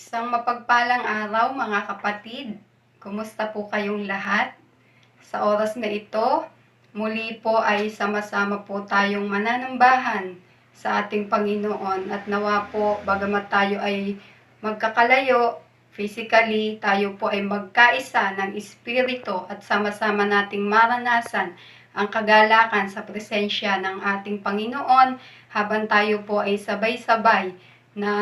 Isang mapagpalang araw mga kapatid. Kumusta po kayong lahat? Sa oras na ito, muli po ay sama-sama po tayong mananambahan sa ating Panginoon at nawa po bagamat tayo ay magkakalayo physically, tayo po ay magkaisa ng espiritu at sama-sama nating maranasan ang kagalakan sa presensya ng ating Panginoon habang tayo po ay sabay-sabay na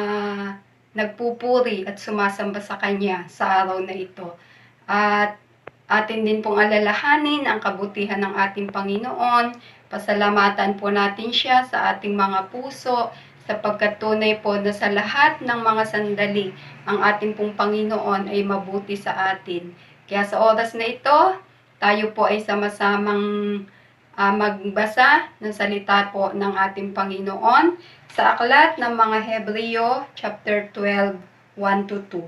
nagpupuri at sumasamba sa Kanya sa araw na ito. At atin din pong alalahanin ang kabutihan ng ating Panginoon. Pasalamatan po natin siya sa ating mga puso sapagkat tunay po na sa lahat ng mga sandali ang ating pong Panginoon ay mabuti sa atin. Kaya sa oras na ito, tayo po ay sama-samang magbasa ng salita po ng ating Panginoon sa aklat ng mga Hebreo, chapter 12, 1-2.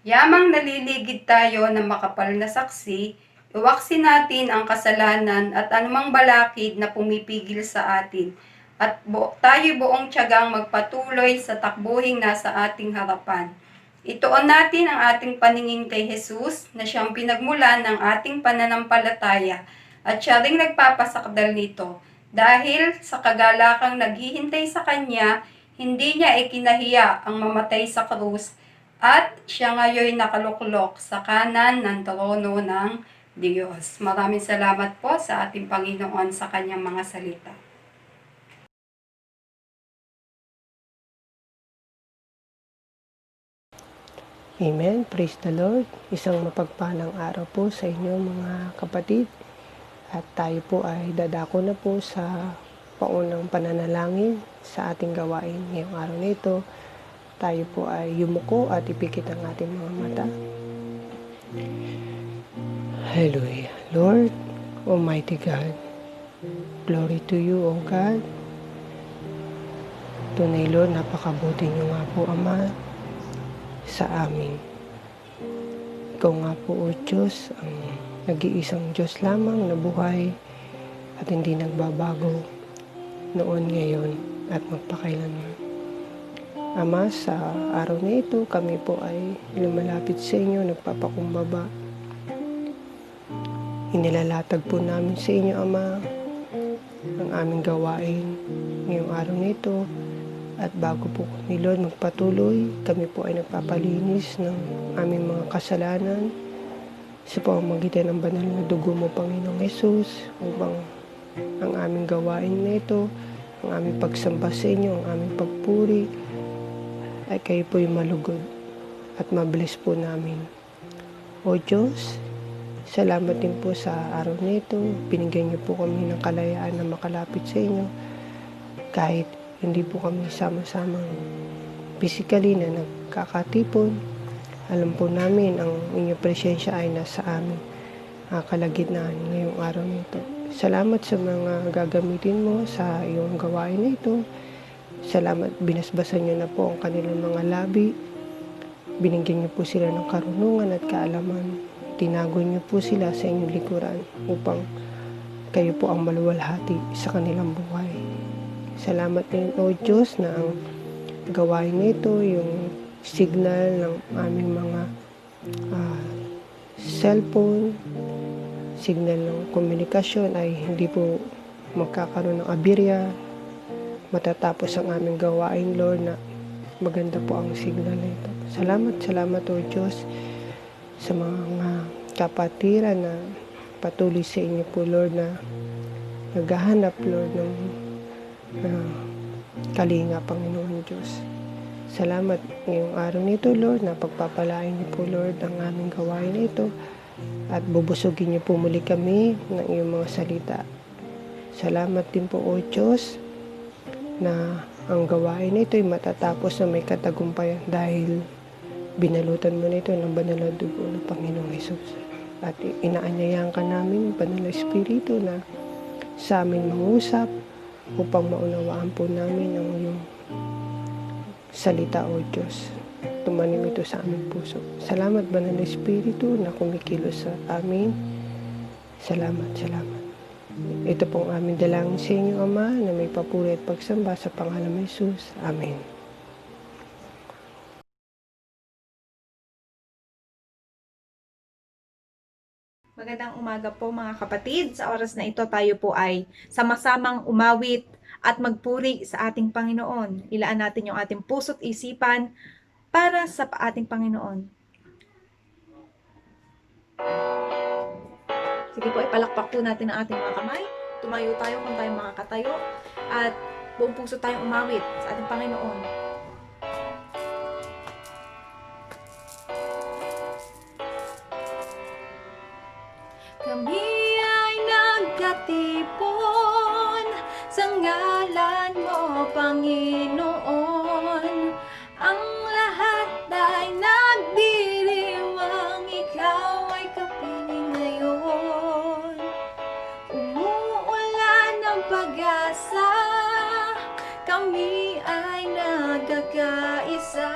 Yamang naliligid tayo ng makapal na saksi, iwaksi natin ang kasalanan at anumang balakid na pumipigil sa atin. At tayo buong tiyagang magpatuloy sa takbuhing nasa ating harapan. Ituon natin ang ating paningin kay Jesus na siyang pinagmulan ng ating pananampalataya at siya ring nagpapasakdal nito. Dahil sa kagalakang naghihintay sa Kanya, hindi niya ikinahiya ang mamatay sa krus at siya ngayon nakaluklok sa kanan ng trono ng Diyos. Maraming salamat po sa ating Panginoon sa Kanyang mga salita. Amen. Praise the Lord. Isang mapagpalang araw po sa inyo mga kapatid. At tayo po ay dadako na po sa paunang pananalangin sa ating gawain ngayong araw na ito. Tayo po ay yumuko at ipikit ang ating mga mata. Hallelujah. Lord, Almighty God, glory to you, O God. Tunay, Lord, napakabuti niyo nga po, Ama, sa amin. Ikaw nga po, O Diyos, ang nag-iisang Diyos lamang na buhay at hindi nagbabago noon, ngayon, at magpakailanman. Ama, sa araw na ito, kami po ay lumalapit sa inyo, nagpapakumbaba. Inilalatag po namin sa inyo, Ama, ang aming gawain ngayong araw na ito. At bago po ni Lord magpatuloy, kami po ay nagpapalinis ng aming mga kasalanan sa pamamagitan ng banal na dugo mo, Panginoong Hesus, upang ang aming gawain na ito, ang aming pagsamba sa inyo, ang aming pagpuri, ay kayo po yung malugod at mabless po namin. O Diyos, salamat din po sa araw na ito. Binigyan niyo po kami ng kalayaan na makalapit sa inyo kahit hindi po kami sama-samang physically na nagkakatipon. Alam po namin ang inyong presensya ay nasa amin kalagitnaan ngayong araw nito. Salamat sa mga gagamitin mo sa iyong gawain na ito. Salamat, binasbasan niyo na po ang kanilang mga labi. Binigyan niyo po sila ng karunungan at kaalaman. Tinago niyo po sila sa inyong likuran upang kayo po ang maluwalhati sa kanilang buhay. Salamat din, O Diyos, na ang gawain nito, yung signal ng aming mga cellphone, signal ng komunikasyon ay hindi po magkakaroon ng aberya. Matatapos ang aming gawain, Lord, na maganda po ang signal nito. Salamat, O Diyos, sa mga kapatiran na patuloy sa inyo po, Lord, na naghahanap, Lord, ng kalinga, Panginoon Diyos. Salamat ngayong araw nito, Lord, na pagpapalain niyo po, Lord, ang aming gawain na ito at bubusugin niyo po muli kami ng iyong mga salita. Salamat din po, O Diyos, na ang gawain na ito ay matatapos na may katagumpayan dahil binalutan mo na ito ng banal na dugo ng Panginoong Hesus. At inaanyayahan ka namin, Banal na Espiritu, na sa amin mangusap upang maunawaan po namin ang iyong salita, O Diyos. Tumanim ito sa aming puso. Salamat, Banal na Espiritu, na kumikilos sa amin. Salamat. Ito pong aming dalangin sa inyo, Ama, na may papuri at pagsamba sa pangalan ng Hesus. Amen. Magandang umaga po mga kapatid. Sa oras na ito tayo po ay sama-samang umawit at magpuri sa ating Panginoon. Ilaan natin yung ating puso't isipan para sa ating Panginoon. Sige po, ipalakpak po natin ang ating mga kamay. Tumayo tayo kung tayo makakatayo at buong puso tayong umawit sa ating Panginoon. Kami ay nagkatipon sa ngalan mo, Panginoon. Ang lahat ay nagdiriwang, ikaw ay kapiling ngayon. Umuulan ng pag-asa, kami ay nagkakaisa.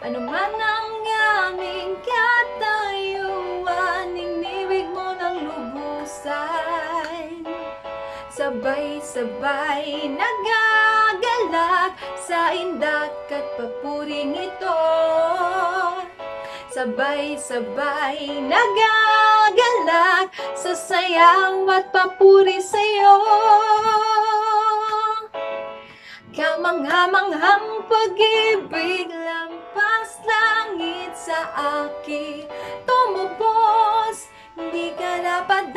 Ano man ang aming katayuan, inibig mo ng lubusan. Sabay-sabay nagagalak sa indak at papuring ito. Sabay-sabay nagagalak sa sayaw at papuri sa'yo. Kamangha-manghang pag-ibig, lampas langit sa akin tumubos. Hindi ka dapat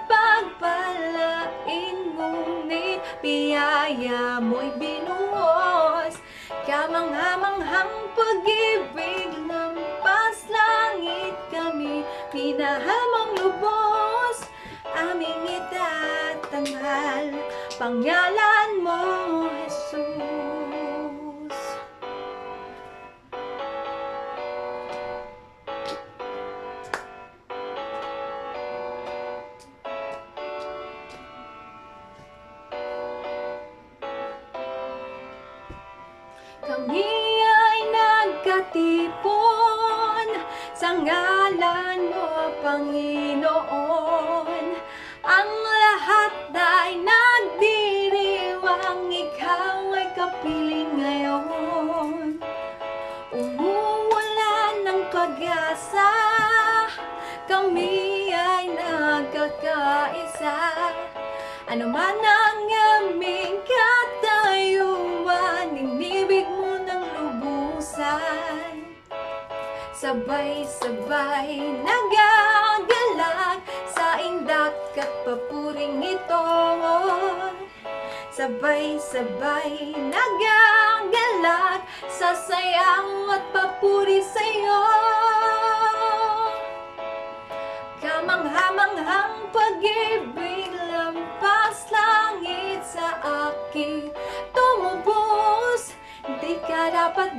pagpalain, ngunit biyaya mo'y binuhos. Kamangha-manghang pag-ibig, lampas langit kami, minahal mong lubos. Aming itatanghal, pangalan mo, Jesus. Kami ay nagkatipon sa ngalan mo, Panginoon. Ang lahat ay nagdiriwang, ikaw ay kapiling ngayon. Umuulan ng pag-asa, kami ay nagkakaisa. Ano man ang aming katayuan, inibig mo ng lubusan. Sabay-sabay nagagalak sa indak at papuring ito. Sabay-sabay nagagalak sa sayaw at papuri sa'yo. Kamangha-manghang pag-ibig, lampas langit sa akin tumubos. Di ka dapat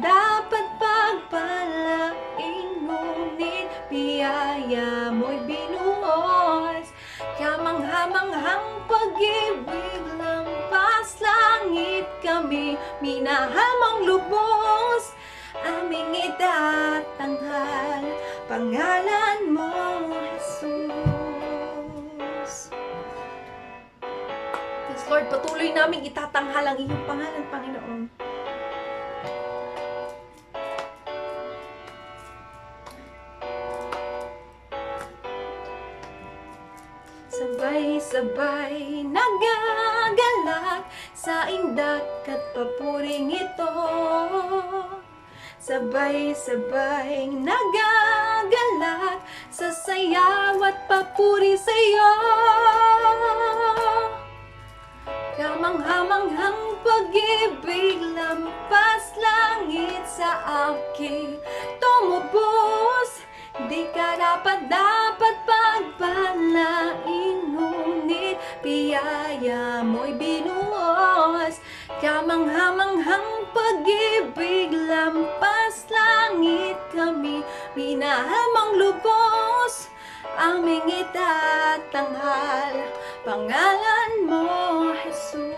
pagpalain, ngunit biyaya mo'y binuhos. Kamangha-manghang pag-ibig, lampas langit kami, minahal mong lubos. Aming itatanghal, pangalan mo, Jesus. Yes, Lord, patuloy naming itatanghal ang iyong pangalan, Panginoon. Sabay-sabay nagagalak sa indak at papuring ito. Sabay-sabay nagagalak sa sayaw at papuri sa'yo. Kamangha-manghang pag-ibig, lampas langit sa akin tumubos. Di ka dapat pagpalain, ngunit biyaya mo'y binuhos. Kamangha-manghang pag-ibig, lampas langit kami, minahal mong lubos. Aming itatanghal, pangalan mo, Jesus.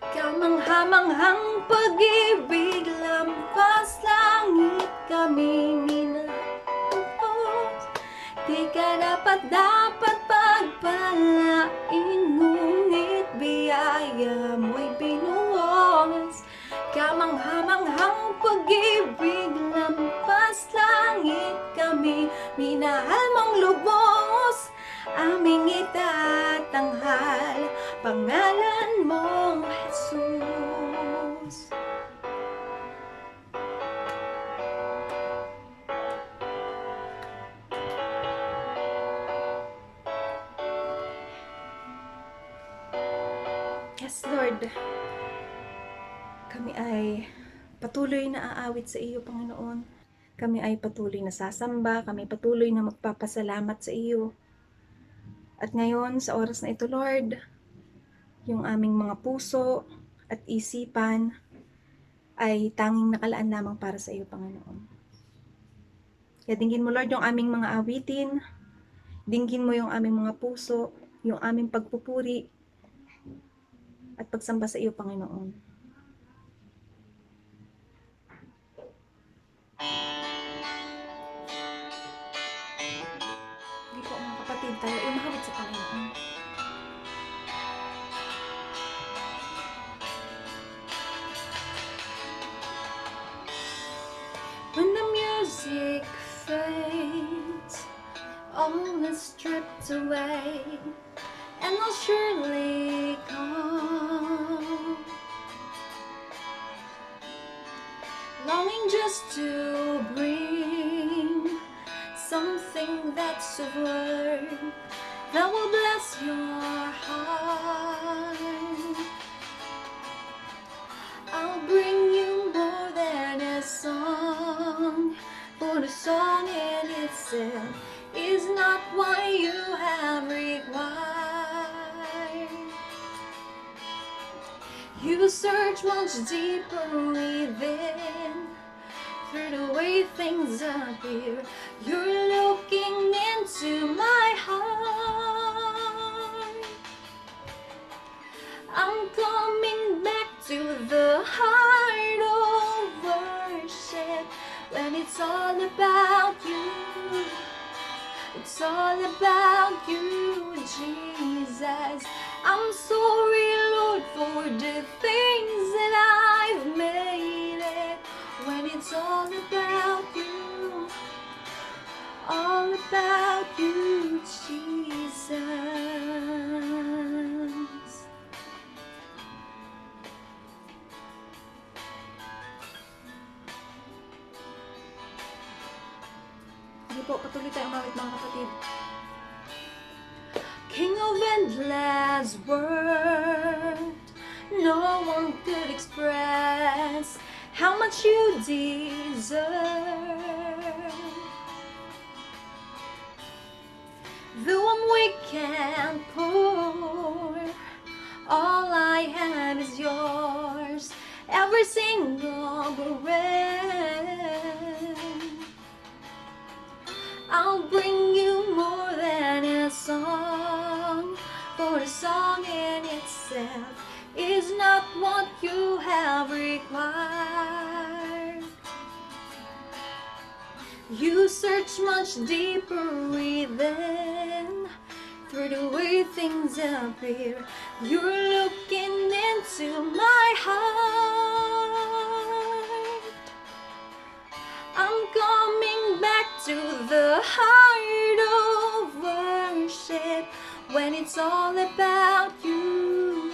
Kamangha-manghang pag-ibig, lampas langit kami, minahal. Di ka dapat pagpalain, ngunit biyaya mo'y binuhos. Kamangha-manghang pag-ibig, lampas langit kami, Lord, kami ay patuloy na aawit sa iyo, Panginoon. Kami ay patuloy na sasamba, kami patuloy na magpapasalamat sa iyo. At ngayon, sa oras na ito, Lord, yung aming mga puso at isipan ay tanging nakalaan lamang para sa iyo, Panginoon. Kaya dinggin mo, Lord, yung aming mga awitin, dinggin mo yung aming mga puso, yung aming pagpupuri at pagsamba sa iyo, Panginoon. Hindi po, mga kapatid, tayo ay umahawit sa Panginoon. When the music fades, all is stripped away, and I'll surely come, longing just to bring something that's a word that will bless your heart. I'll bring you more than a song, for the song in itself is not what you have required. You search much deeper within, through the way things appear. You're looking into my heart. I'm coming back to the heart of worship, when it's all about you. It's all about you, Jesus. I'm sorry, Lord, for the things that I've made it, when it's all about you. All about you, Jesus. Hindi po, patuloy tayo umawit, mga kapatid. King of endless world, no one could express how much you deserve. Though I'm weak and poor, all I have is yours, every single breath. I'll bring you more than a song, for the song in itself is not what you have required. You search much deeper within, through the way things appear. You're looking into my heart. I'm coming back to the heart of worship, when it's all about you.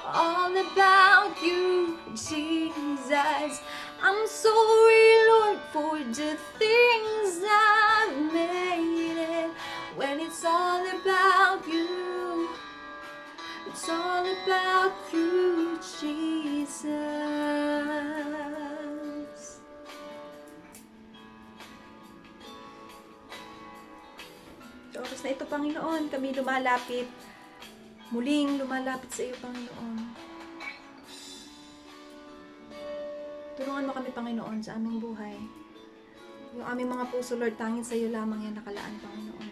All about you, Jesus. I'm sorry, Lord, for the things I've made it, when it's all about you. It's all about you, Jesus. Sa oras na ito, Panginoon, kami lumalapit, muling lumalapit sa iyo, Panginoon. Tulungan mo kami, Panginoon, sa aming buhay. Yung aming mga puso, Lord, tanging sa iyo lamang yan nakalaan, Panginoon.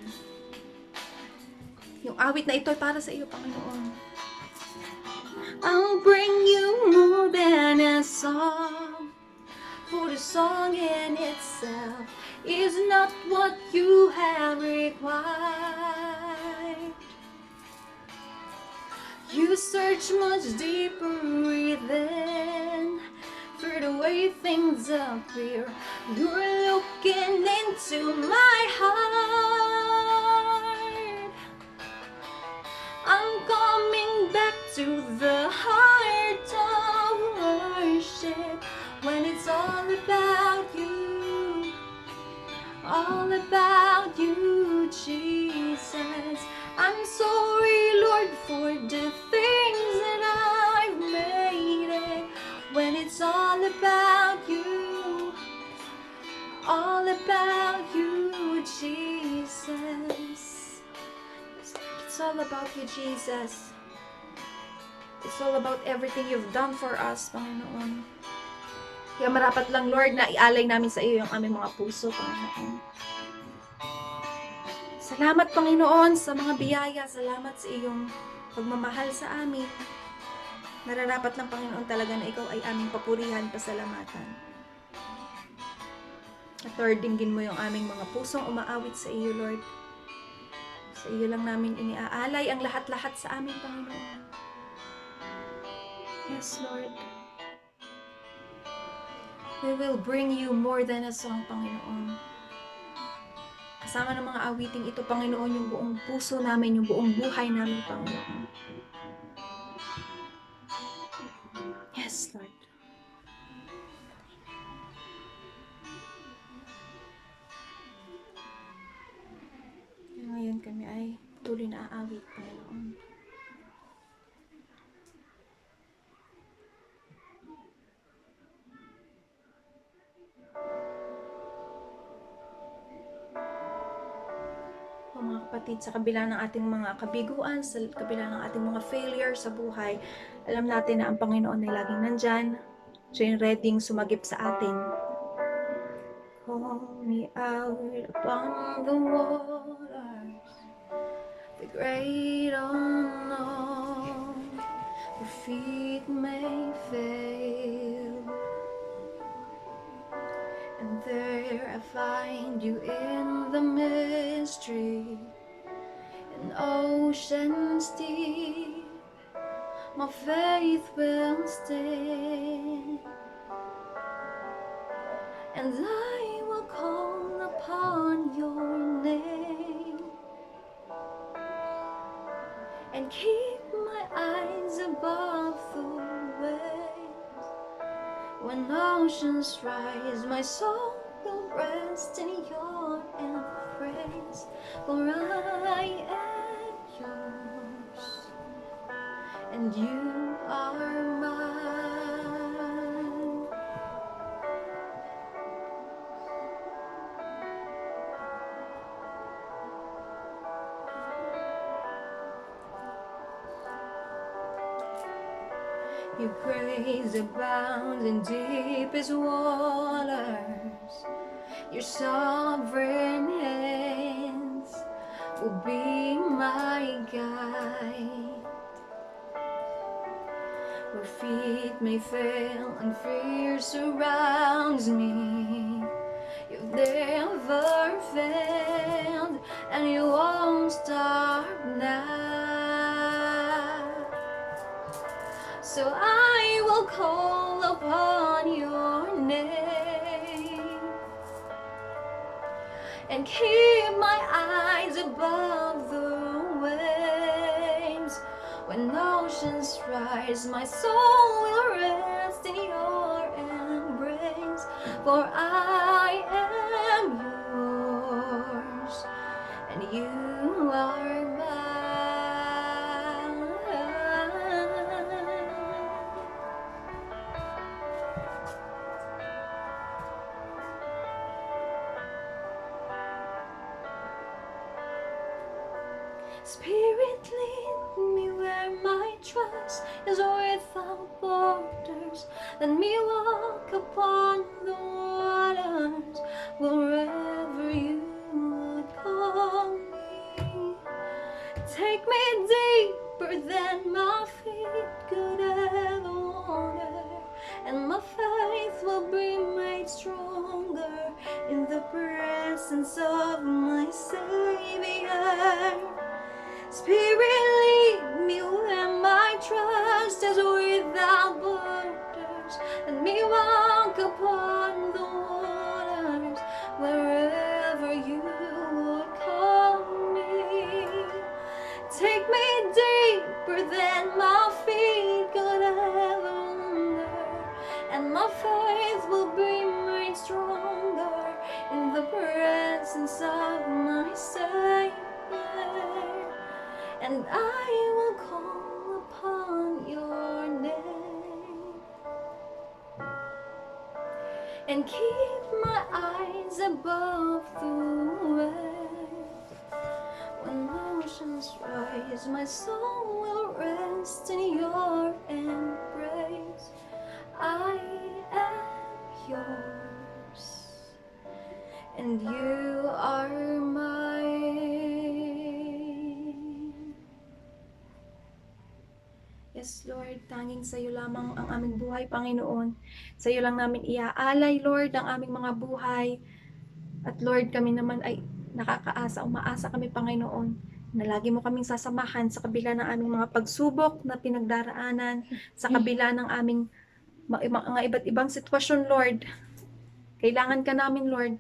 Yung awit na ito para sa iyo, Panginoon. I'll bring you more than a song, for the song in itself is not what you have required. You search much deeper within, through the way things appear. You're looking into my heart. I'm coming back to the heart of worship, when it's all about you. All about you, Jesus. I'm sorry, Lord, for the things that about you, all about you, Jesus. It's all about you, Jesus. It's all about everything you've done for us, Panginoon. Kaya marapat lang, Lord, na ialay namin sa iyo yung aming mga puso, Panginoon. Salamat, Panginoon, sa mga biyaya. Salamat sa iyong pagmamahal sa amin. Nararapat lang, Panginoon, talaga na ikaw ay aming papurihan, pasalamatan. At Lord, dinggin mo yung aming mga pusong umaawit sa iyo, Lord. Sa iyo lang namin iniaalay ang lahat-lahat sa amin, Panginoon. Yes, Lord. We will bring you more than a song, Panginoon. Kasama ng mga awiting ito, Panginoon, yung buong puso namin, yung buong buhay namin, Panginoon. Yes, Lord. Ngayon kami ay tuloy na aawit, Panginoon. Mga kapatid, sa kabila ng ating mga kabiguan, sa kabila ng ating mga failure sa buhay, alam natin na ang Panginoon ay laging nandyan. Siya yung readyng sumagip sa atin. Call me out upon the waters, the great unknown, your feet may fail, and there I find you in the mystery, in oceans deep, my faith will stand, and I will call upon your name, and keep my eyes above the waves. When oceans rise, my soul will rest in your embrace, for I am yours, and you are mine. Your grace abounds in deepest waters. Your sovereign hands will be my guide. Where feet may fail and fear surrounds me, you've never failed and you won't stop now. So I will call upon your name and keep my eyes above the waves. When oceans rise, my soul will rest in your embrace, for I am yours and you are mine. Spirit, lead me where my trust is without borders. Let me walk upon the waters wherever you would call me. Take me deeper than my feet could ever wander, and my faith will be made stronger in the presence of my Savior. Spirit, lead me where my trust is without borders. Let me walk upon the waters wherever you would call me. Take me deeper than my feet could ever wander, and my faith will be made stronger in the presence of my Savior. And I will call upon your name. and keep my eyes above the waves. When oceans rise, my soul will rest in your embrace. I am yours, and you are mine. Yes, Lord, tanging sa iyo lamang ang aming buhay, Panginoon. Sa iyo lang namin iaalay, Lord, ang aming mga buhay. At Lord, kami naman ay nakakaasa, umaasa kami, Panginoon, na lagi mo kaming sasamahan sa kabila ng aming mga pagsubok na pinagdaraanan, sa kabila ng aming mga iba't ibang sitwasyon, Lord. Kailangan ka namin, Lord.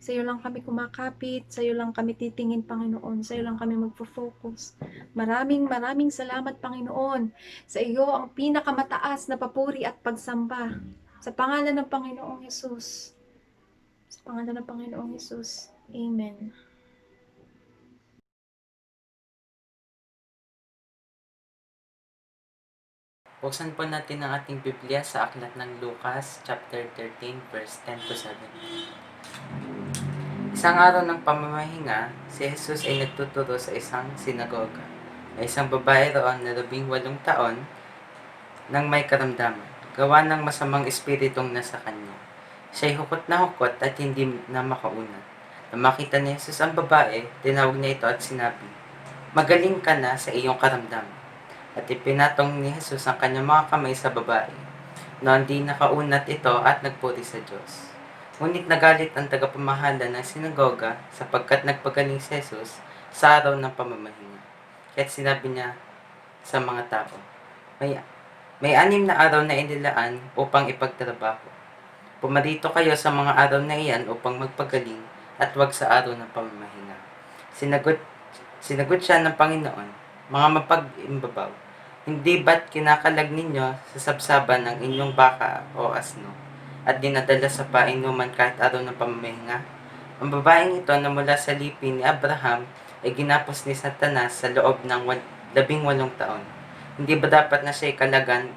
Sa iyo lang kami kumakapit, sa iyo lang kami titingin, Panginoon, sa iyo lang kami magfo-focus. Maraming salamat, Panginoon. Sa iyo ang pinakamataas na papuri at pagsamba. Sa pangalan ng Panginoong Hesus. Sa pangalan ng Panginoong Hesus. Amen. Buksan po natin ang ating Biblia sa Aklat ng Lucas, chapter 13, verse 10 to 17. Isang araw ng pamamahinga, si Jesus ay nagtuturo sa isang sinagoga. May isang babae roon na 18 taon nang may karamdaman, gawa ng masamang espiritong nasa kanya. Siya'y hukot at hindi na makaunat. Nang makita ni Jesus ang babae, tinawag niya ito at sinabi, "Magaling ka na sa iyong karamdaman." At ipinatong ni Jesus ang kanyang mga kamay sa babae. Noon di nakaunat ito at nagpuri sa Diyos. Ngunit nagalit ang tagapamahala ng sinagoga sapagkat nagpagaling si Jesus sa araw ng pamamahinga. Kaya't sinabi niya sa mga tao, may 6 na araw na inilaan upang ipagtrabaho. Pumarito kayo sa mga araw na iyan upang magpagaling at wag sa araw ng pamamahinga. Sinagot siya ng Panginoon, "Mga mapag-imbabaw, hindi ba't kinakalag ninyo sa sabsaban ng inyong baka o asno at dinadala sa painuman kahit araw ng pamamahinga? Ang babaeng ito na mula sa lipi ni Abraham ay ginapos ni Satanas sa loob ng 18 taon. Hindi ba dapat na siya kalagan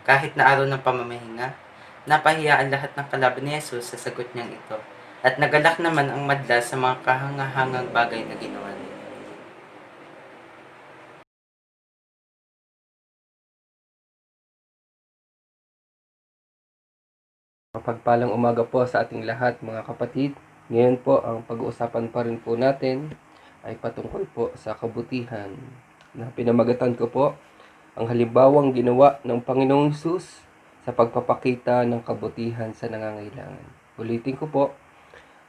kahit na araw ng pamamahinga?" Napahiya ang lahat ng kalaban ni Jesus sa sagot niyang ito, at nagalak naman ang madla sa mga kahangahangang bagay na ginawa niya. Mapagpalang umaga po sa ating lahat, mga kapatid. Ngayon po, ang pag-uusapan pa rin po natin ay patungkol po sa kabutihan, na pinamagatan ko po ang halimbawang ginawa ng Panginoong Hesus sa pagpapakita ng kabutihan sa nangangailangan. Ulitin ko po,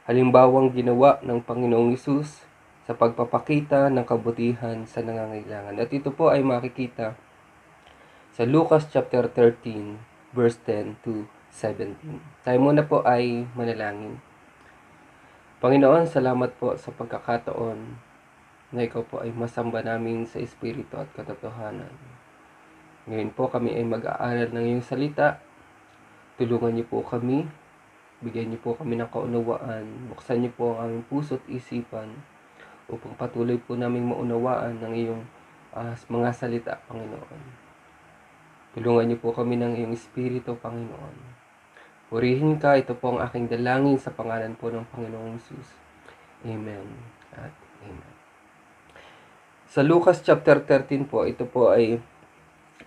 halimbawang ginawa ng Panginoong Hesus sa pagpapakita ng kabutihan sa nangangailangan. At ito po ay makikita sa Lucas chapter 13, verse 10 to 17. Tayo muna po ay manalangin. Panginoon, salamat po sa pagkakataon na ikaw po ay masamba namin sa Espiritu at katotohanan. Ngayon po kami ay mag-aaral ng iyong salita. Tulungan niyo po kami, bigyan niyo po kami ng kaunawaan, buksan niyo po ang aming puso at isipan upang patuloy po naming maunawaan ng iyong mga salita, Panginoon. Tulungan niyo po kami ng iyong Espiritu, Panginoon. Purihin ka, ito po ang aking dalangin sa pangalan po ng Panginoong Hesus. Amen at amen. Sa Lucas chapter 13 po, ito po ay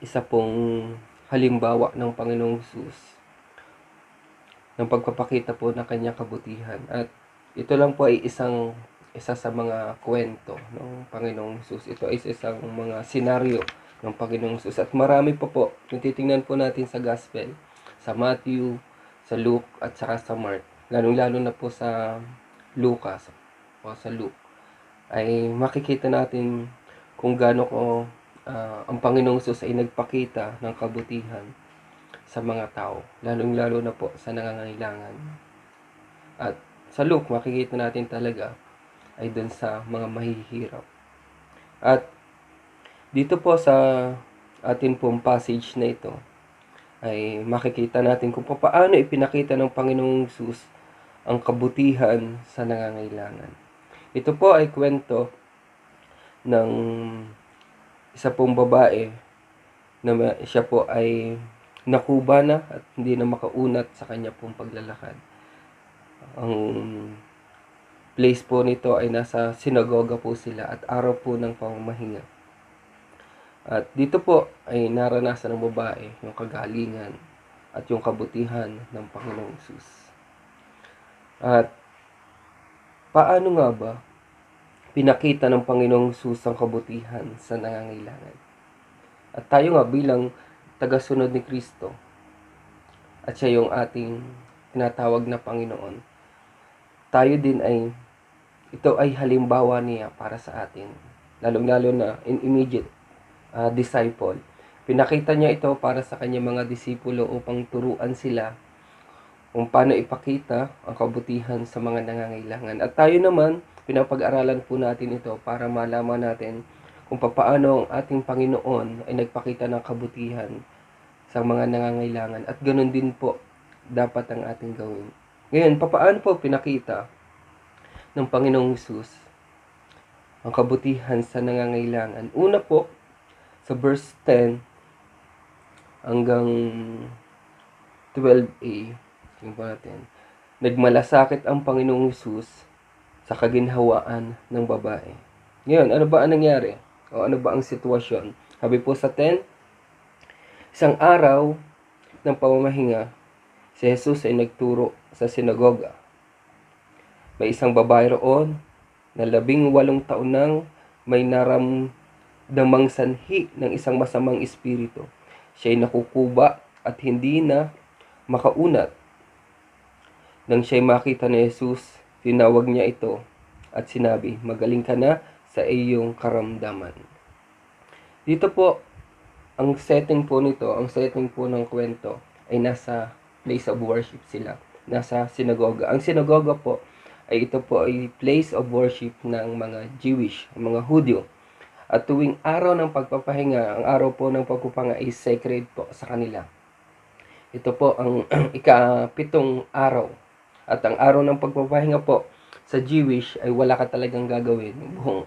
isa pong halimbawa ng Panginoong Hesus ng pagpapakita po ng kanyang kabutihan. At ito lang po ay isa sa mga kwento ng Panginoong Hesus. Ito ay isang mga senaryo ng Panginoong Hesus. At marami po, kung titingnan po natin sa Gospel, sa Matthew, sa Luke, at saka sa Mark, lalong-lalo na po sa Lucas o sa Luke, ay makikita natin kung gaano ko ang Panginoong Hesus ay nagpakita ng kabutihan sa mga tao, lalong-lalo na po sa nangangailangan. At sa Luke, makikita natin talaga ay dun sa mga mahihirap. At dito po sa atin pong passage na ito, ay makikita natin kung paano ipinakita ng Panginoong Hesus ang kabutihan sa nangangailangan. Ito po ay kwento ng isa pong babae na siya po ay nakuba na at hindi na makaunat sa kanya pong paglalakad. Ang place po nito ay nasa sinagoga po sila at araw po ng pamamahinga. At dito po ay naranasan ng babae yung kagalingan at yung kabutihan ng Panginoong Hesus. At paano nga ba pinakita ng Panginoong Hesus ang kabutihan sa nangangailangan? At tayo nga bilang tagasunod ni Kristo at siya yung ating tinatawag na Panginoon, tayo din ito ay halimbawa niya para sa atin, lalong-lalo na in immediate disciple. Pinakita niya ito para sa kanyang mga disipulo upang turuan sila kung paano ipakita ang kabutihan sa mga nangangailangan. At tayo naman, pinapag-aralan po natin ito para malaman natin kung paano ang ating Panginoon ay nagpakita ng kabutihan sa mga nangangailangan. At ganoon din po dapat ang ating gawin. Ngayon, paano po pinakita ng Panginoong Hesus ang kabutihan sa nangangailangan? Una po, sa verse 10 hanggang 12a, tingnan po natin. Nagmalasakit ang Panginoong Hesus sa kaginhawaan ng babae. Ngayon, ano ba ang nangyari? O ano ba ang sitwasyon? Sabi po sa 10, isang araw ng pamamahinga, si Jesus ay nagturo sa sinagoga. May isang babae roon na 18 taon nang may naramdamang sanhi ng isang masamang espiritu. Siya ay nakukuba at hindi na makaunat. Nang siya'y makita ni Jesus, tinawag niya ito at sinabi, "Magaling ka na sa iyong karamdaman." Dito po, ang setting po ng kwento ay nasa place of worship sila. Nasa sinagoga. Ang sinagoga po ay place of worship ng mga Jewish, mga Hudyo. At tuwing araw ng pagpapahinga, ang araw po ng pagpupanga ay sacred po sa kanila. Ito po ang ika-7 araw. At ang araw ng pagpapahinga po sa Jewish ay wala ka talagang gagawin.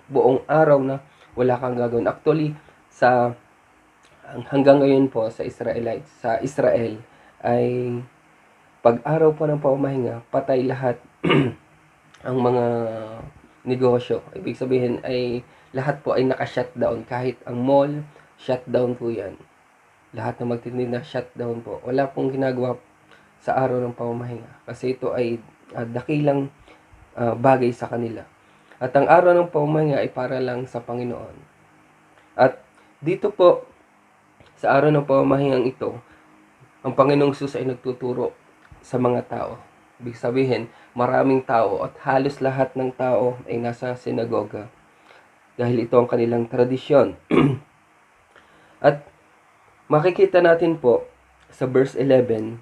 Buong araw na wala kang gagawin. Actually, hanggang ngayon po sa Israel ay pag-araw po ng pamamahinga, patay lahat ang mga negosyo. Ibig sabihin ay lahat po ay naka-shutdown. Kahit ang mall, shutdown po yan. Lahat na magtitinda, shutdown po. Wala pong ginagawa sa araw ng pamamahinga. Kasi ito ay dakilang bagay sa kanila. At ang araw ng pamamahinga ay para lang sa Panginoon. At dito po, sa araw ng pamamahingang ito, ang Panginoong Hesus ay nagtuturo sa mga tao. Ibig sabihin, maraming tao at halos lahat ng tao ay nasa sinagoga. Dahil ito ang kanilang tradisyon. At makikita natin po sa verse 11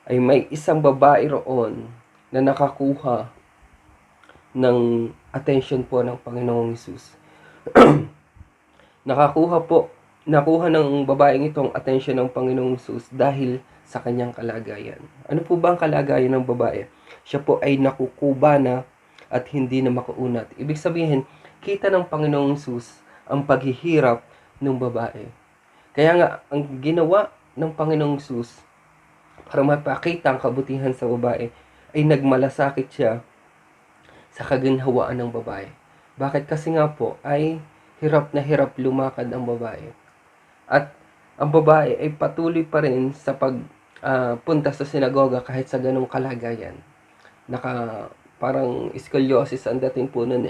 ay may isang babae roon na nakakuha ng attention po ng Panginoong Hesus. Nakuha ng babaeng itong atensyon ng Panginoong Hesus dahil sa kanyang kalagayan. Ano po ba ang kalagayan ng babae? Siya po ay nakukuba na at hindi na makaunat. Ibig sabihin, kita ng Panginoong Hesus ang paghihirap ng babae. Kaya nga, ang ginawa ng Panginoong Hesus para mapakita ang kabutihan sa babae ay nagmalasakit siya sa kaginhawaan ng babae. Bakit? Kasi nga po ay hirap na hirap lumakad ang babae. At ang babae ay patuloy pa rin sa pagpunta sa sinagoga kahit sa ganong kalagayan. Parang scoliosis ang dating po nun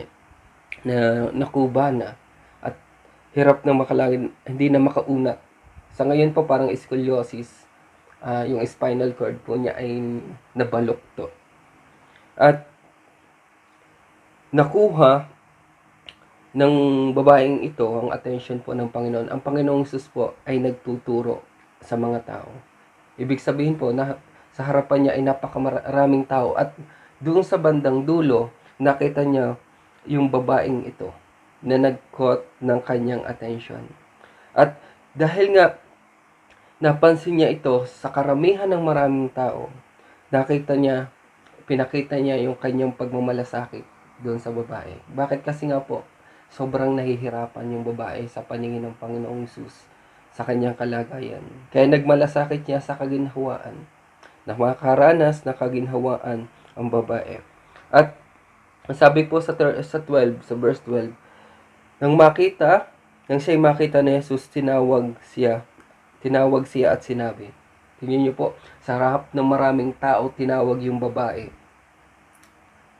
na nakuba na at hirap na makalagad, hindi na makaunat. Sa ngayon po parang scoliosis, yung spinal cord po niya ay nabalukto. At nakuha ng babaeng ito ang attention po ng Panginoon. Ang Panginoong Hesus po ay nagtuturo sa mga tao. Ibig sabihin po na sa harapan niya ay napakaraming tao at doon sa bandang dulo nakita niya yung babaeng ito na nag-caught ng kanyang attention. At dahil nga napansin niya ito sa karamihan ng maraming tao, pinakita niya yung kanyang pagmamalasakit doon sa babae. Bakit? Kasi nga po, sobrang nahihirapan yung babae sa paningin ng Panginoong Hesus sa kanyang kalagayan. Kaya nagmalasakit niya sa kaginhawaan na makaranas na kaginhawaan ang babae. At sabi po sa 12, sa verse 12, nang siya'y makita ni Jesus, tinawag siya at sinabi. Tingnan niyo po, sa harap ng maraming tao, tinawag yung babae.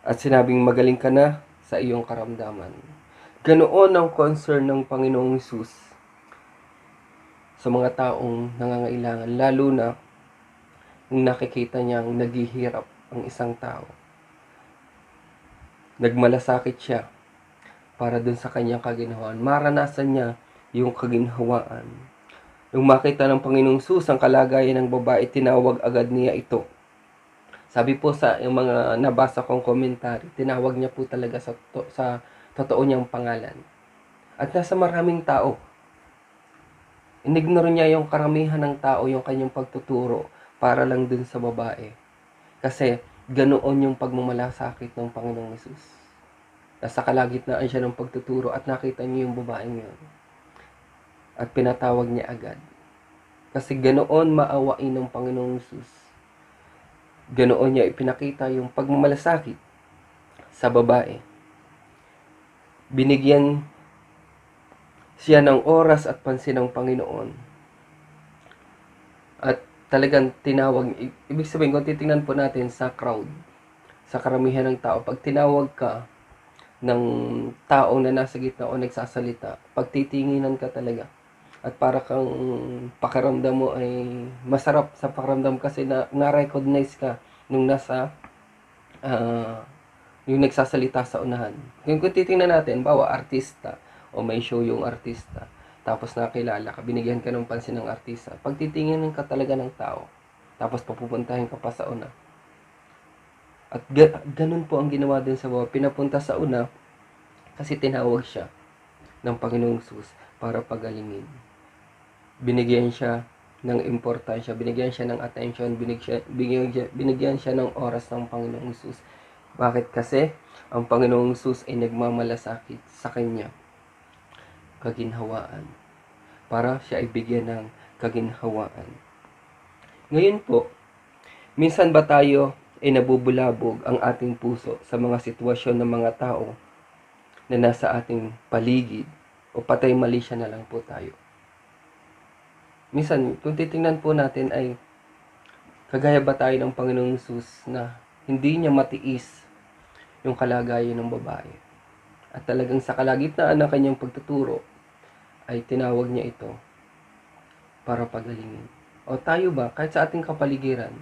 At sinabing, magaling ka na sa iyong karamdaman. Ganoon ang concern ng Panginoong Hesus sa mga taong nangangailangan, lalo na kung nakikita niyang naghihirap ang isang tao. Nagmalasakit siya para dun sa kanyang kaginhawaan. Maranasan niya yung kaginhawaan. Nung makita ng Panginoong Hesus ang kalagayan ng babae, tinawag agad niya ito. Sabi po sa yung mga nabasa kong komentary, tinawag niya po talaga sa totoo niyang pangalan. At nasa maraming tao. Inignore niya yung karamihan ng tao, yung kanyang pagtuturo para lang dun sa babae. Kasi ganoon yung pagmamalasakit ng Panginoong Hesus. Nasa kalagitnaan siya ng pagtuturo at nakita niya yung babaeng yun. At pinatawag niya agad. Kasi ganoon maawain ng Panginoong Hesus. Ganoon niya ipinakita yung pagmamalasakit sa babae. Binigyan siya ng oras at pansin ng Panginoon. At talagang tinawag, ibig sabihin kung titingnan po natin sa crowd, sa karamihan ng tao, pag tinawag ka ng tao na nasa gitna o nagsasalita, pagtitinginan ka talaga. At para kang pakiramdam mo ay masarap sa pakiramdam kasi na-recognize ka nung nasa yung nagsasalita sa unahan. Kung titingnan natin, bawa artista o may show yung artista, tapos nakilala ka, binigyan ka ng pansin ng artista, pagtitingnan ka talaga ng tao, tapos papupuntahin ka pa sa una. At ganun po ang ginawa din sa bawa, pinapunta sa una kasi tinawag siya ng Panginoong Hesus para pagalingin. Binigyan siya ng importansya, binigyan siya ng attention, binigyan siya ng oras ng Panginoong Hesus. Bakit? Kasi ang Panginoong Hesus ay nagmamalasakit sa kanya kaginhawaan, para siya ay bigyan ng kaginhawaan. Ngayon po, minsan ba tayo ay nabubulabog ang ating puso sa mga sitwasyon ng mga tao na nasa ating paligid o patay mali siya na lang po tayo? Minsan, kung titingnan po natin ay kagaya ba tayo ng Panginoong Hesus na hindi niya matiis yung kalagayan ng babae. At talagang sa kalagitnaan ng kanyang pagtuturo ay tinawag niya ito para pagalingin. O tayo ba, kahit sa ating kapaligiran,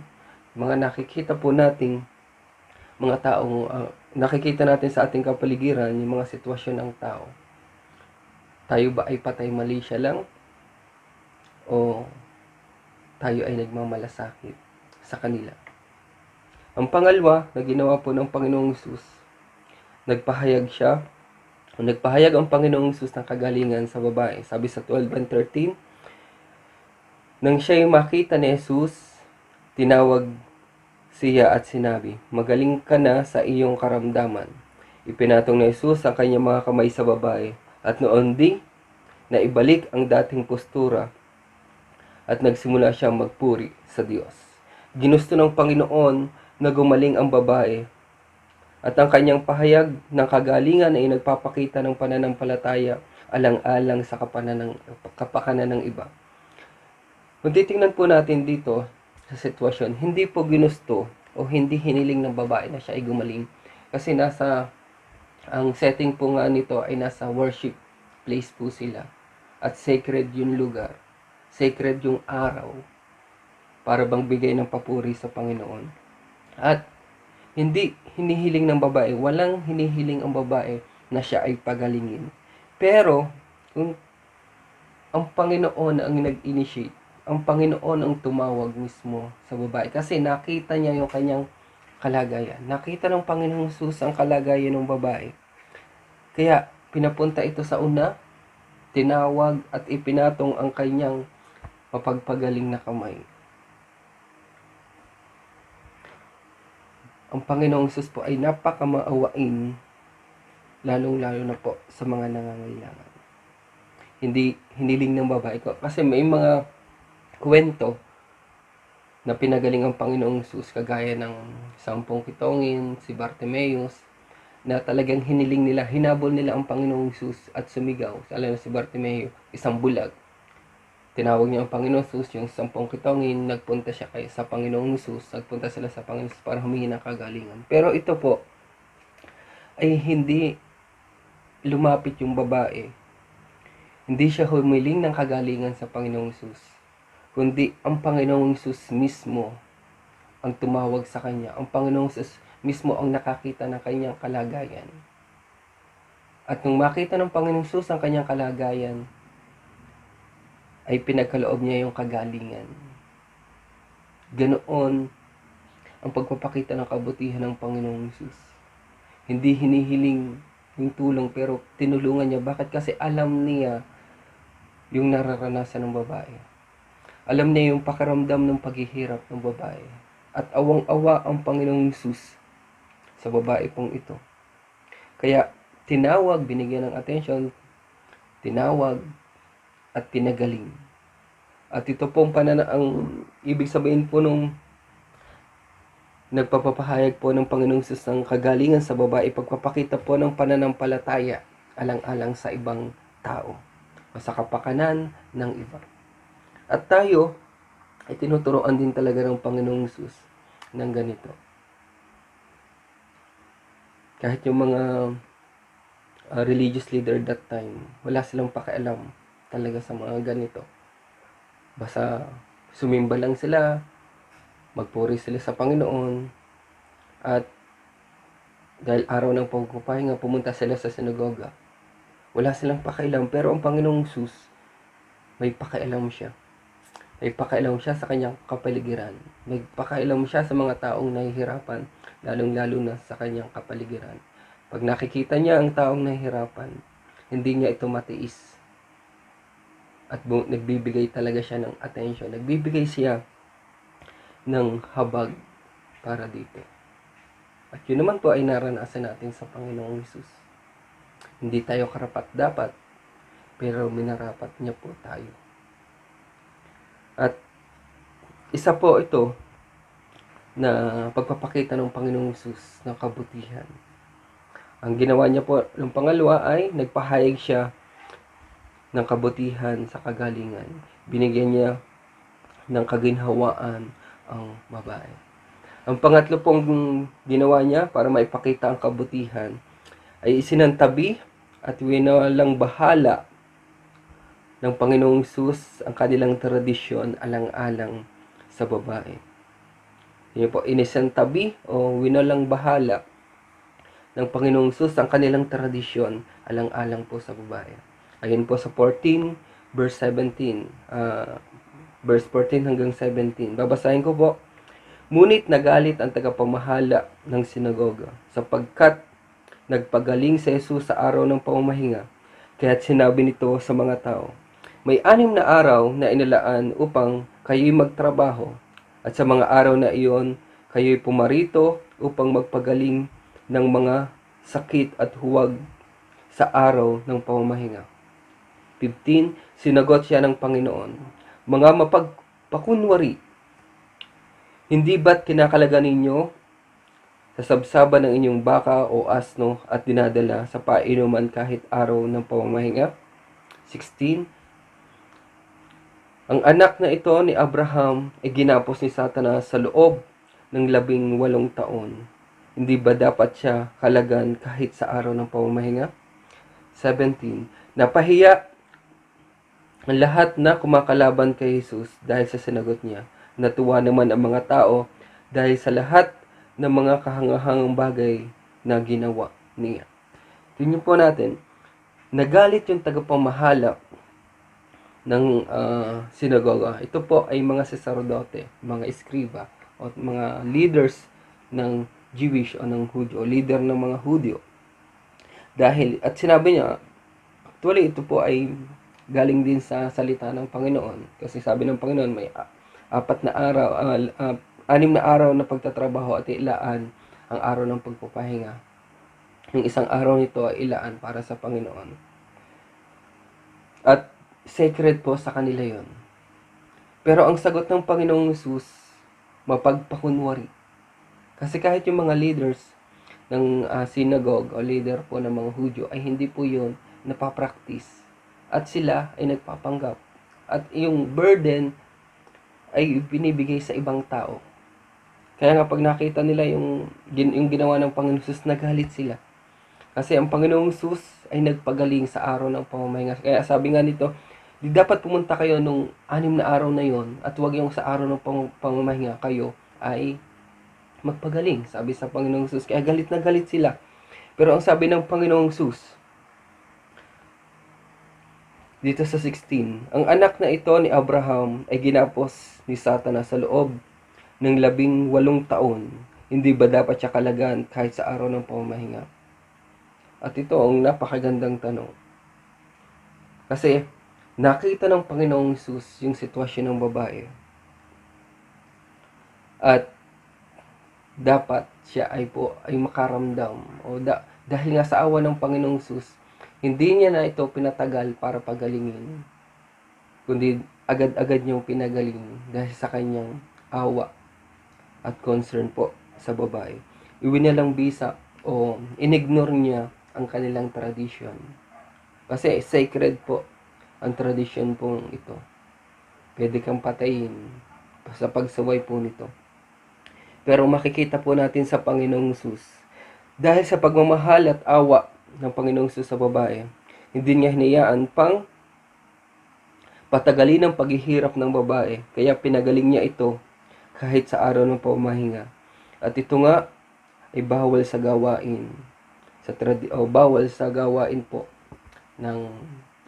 mga nakikita po nating mga taong nakikita natin sa ating kapaligiran, yung mga sitwasyon ng tao, tayo ba ay patay mali siya lang? O tayo ay nagmamalasakit sa kanila? Ang pangalawa na ginawa po ng Panginoong Hesus, nagpahayag ang Panginoong Hesus ng kagalingan sa babae. Sabi sa 12 and 13, nang siya'y makita ni Jesus, tinawag siya at sinabi, magaling ka na sa iyong karamdaman. Ipinatong ni Jesus ang kanyang mga kamay sa babae at noon ding na ibalik ang dating postura at nagsimula siyang magpuri sa Diyos. Ginusto ng Panginoon na gumaling ang babae at ang kanyang pahayag ng kagalingan ay nagpapakita ng pananampalataya alang-alang sa kapakanan ng iba. Kung titingnan po natin dito sa sitwasyon, hindi po ginusto o hindi hiniling ng babae na siya ay gumaling. Kasi ang setting po nga nito ay nasa worship place po sila. At sacred yung lugar. Sacred yung araw. Para bang bigay ng papuri sa Panginoon. At hindi hinihiling ng babae, walang hinihiling ang babae na siya ay pagalingin. Pero, kung ang Panginoon ang nag-initiate, ang Panginoon ang tumawag mismo sa babae. Kasi nakita niya yung kanyang kalagayan. Nakita ng Panginoong Hesus ang kalagayan ng babae. Kaya, pinapunta ito sa una, tinawag at ipinatong ang kanyang mapagpagaling na kamay. Ang Panginoong Hesus po ay napakamaawain, lalong-lalo na po sa mga nangangailangan. Hindi hiniling ng babae ko. Kasi may mga kwento na pinagaling ang Panginoong Hesus, kagaya ng 10 kitongin, si Bartimeus, na talagang hiniling nila, hinabol nila ang Panginoong Hesus at sumigaw. Lalo na si Bartimeus, isang bulag. Tinawag niya ang Panginoong Hesus, yung 10 kitongin, nagpunta siya sa Panginoong Hesus, nagpunta sila sa Panginoong Hesus para humingi ng kagalingan. Pero ito po, ay hindi lumapit yung babae. Hindi siya humiling ng kagalingan sa Panginoong Hesus, kundi ang Panginoong Hesus mismo ang tumawag sa kanya. Ang Panginoong Hesus mismo ang nakakita ng kanyang kalagayan. At nung makita ng Panginoong Hesus ang kanyang kalagayan, ay pinagkaloob niya yung kagalingan. Ganoon ang pagpapakita ng kabutihan ng Panginoong Hesus. Hindi hinihiling yung tulong, pero tinulungan niya. Bakit? Kasi alam niya yung nararanasan ng babae. Alam niya yung pakiramdam ng paghihirap ng babae. At awang-awa ang Panginoong Hesus sa babae pong ito. Kaya tinawag, binigyan ng attention, tinawag at pinagaling. At ito pong ang ibig sabihin po nung nagpapahayag po ng Panginoong Hesus ng kagalingan sa babae, pagpapakita po ng pananampalataya alang-alang sa ibang tao o sa kapakanan ng iba. At tayo ay tinuturoan din talaga ng Panginoong Hesus ng ganito. Kahit yung mga religious leader that time, wala silang pakialam talaga sa mga ganito. Basta sumimba lang sila, magpuri sila sa Panginoon, at dahil araw ng pagpapahinga, pumunta sila sa sinagoga. Wala silang pakialam, pero ang Panginoong Hesus, may pakialam siya. May pakialam siya sa kanyang kapaligiran. May pakialam siya sa mga taong nahihirapan, lalong-lalo na sa kanyang kapaligiran. Pag nakikita niya ang taong nahihirapan, hindi niya ito matiis. At nagbibigay talaga siya ng attention. Nagbibigay siya ng habag para dito. At yun naman po ay naranasan natin sa Panginoong Hesus. Hindi tayo karapat-dapat, pero minarapat niya po tayo. At isa po ito na pagpapakita ng Panginoong Hesus ng kabutihan. Ang ginawa niya po ng pangalawa ay nagpahayag siya ng kabutihan sa kagalingan. Binigyan niya ng kaginhawaan ang babae. Ang pangatlo pong ginawa niya para maipakita ang kabutihan ay isinantabi at winalang bahala ng Panginoong Hesus ang kanilang tradisyon alang-alang sa babae. Yun po, inisantabi o winalang bahala ng Panginoong Hesus ang kanilang tradisyon alang-alang po sa babae. Ayun po sa 14, verse 17. Verse 14 hanggang 17. Babasahin ko po. Ngunit nagalit ang tagapamahala ng sinagoga, sapagkat nagpagaling si Jesus sa araw ng pamamahinga. Kaya't sinabi nito sa mga tao, may 6 na araw na inilaan upang kayo'y magtrabaho, at sa mga araw na iyon, kayo'y pumarito upang magpagaling ng mga sakit at huwag sa araw ng pamamahinga. 15. Sinagot siya ng Panginoon, mga mapagpakunwari, hindi ba't kinakalaga ninyo sa sabsaban ng inyong baka o asno at dinadala sa painuman kahit araw ng pamamahinga? 16. Ang anak na ito ni Abraham ay ginapos ni Satanas sa loob ng 18 taon. Hindi ba dapat siya kalagan kahit sa araw ng pamamahinga? 17. Napahiya ang lahat na kumakalaban kay Jesus dahil sa sinagot niya. Natuwa naman ang mga tao dahil sa lahat ng mga kahangahangang bagay na ginawa niya. Tingnan po natin, nagalit yung tagapamahala ng sinagoga. Ito po ay mga saserdote, mga eskriba, o mga leaders ng Jewish o ng Hudyo, leader ng mga Hudyo. Dahil, at sinabi niya, actually ito po ay galing din sa salita ng Panginoon. Kasi sabi ng Panginoon, may 6 na araw na pagtatrabaho at ilaan ang araw ng pagpapahinga. Yung isang araw nito ay ilaan para sa Panginoon. At sacred po sa kanila yon. Pero ang sagot ng Panginoong Hesus mapagpakunwari. Kasi kahit yung mga leaders ng synagogue o leader po ng mga Hudyo ay hindi po yun napapractice. At sila ay nagpapanggap. At yung burden ay binibigay sa ibang tao. Kaya nga pag nakita nila yung ginawa ng Panginoong Jesus, nagalit sila. Kasi ang Panginoong Jesus ay nagpagaling sa araw ng pamamahinga. Kaya sabi nga nito, di dapat pumunta kayo nung 6 na araw na yon at huwag yung sa araw ng pamamahinga kayo ay magpagaling. Sabi sa Panginoong Jesus, kaya galit na galit sila. Pero ang sabi ng Panginoong Jesus, dito sa 16, ang anak na ito ni Abraham ay ginapos ni Satanas sa loob ng 18 taon. Hindi ba dapat siya kalagan kahit sa araw ng pamamahinga? At ito ang napakagandang tanong. Kasi nakita ng Panginoong Jesus yung sitwasyon ng babae. At dapat siya ay makaramdam o dahil nga sa awa ng Panginoong Jesus, hindi niya na ito pinatagal para pagalingin, kundi agad-agad niyang pinagaling dahil sa kanyang awa at concern po sa babae. Iwinalang bisa o inignore niya ang kanilang tradisyon. Kasi sacred po ang tradisyon po ito. Pwede kang patayin sa pagsaway po nito. Pero makikita po natin sa Panginoong Jesus, dahil sa pagmamahal at awa ng Panginoong Jesus sa babae, hindi niya hinayaan pang patagalin ang paghihirap ng babae, kaya pinagaling niya ito kahit sa araw ng pamamahinga. At ito nga ay bawal sa gawain bawal sa gawain po ng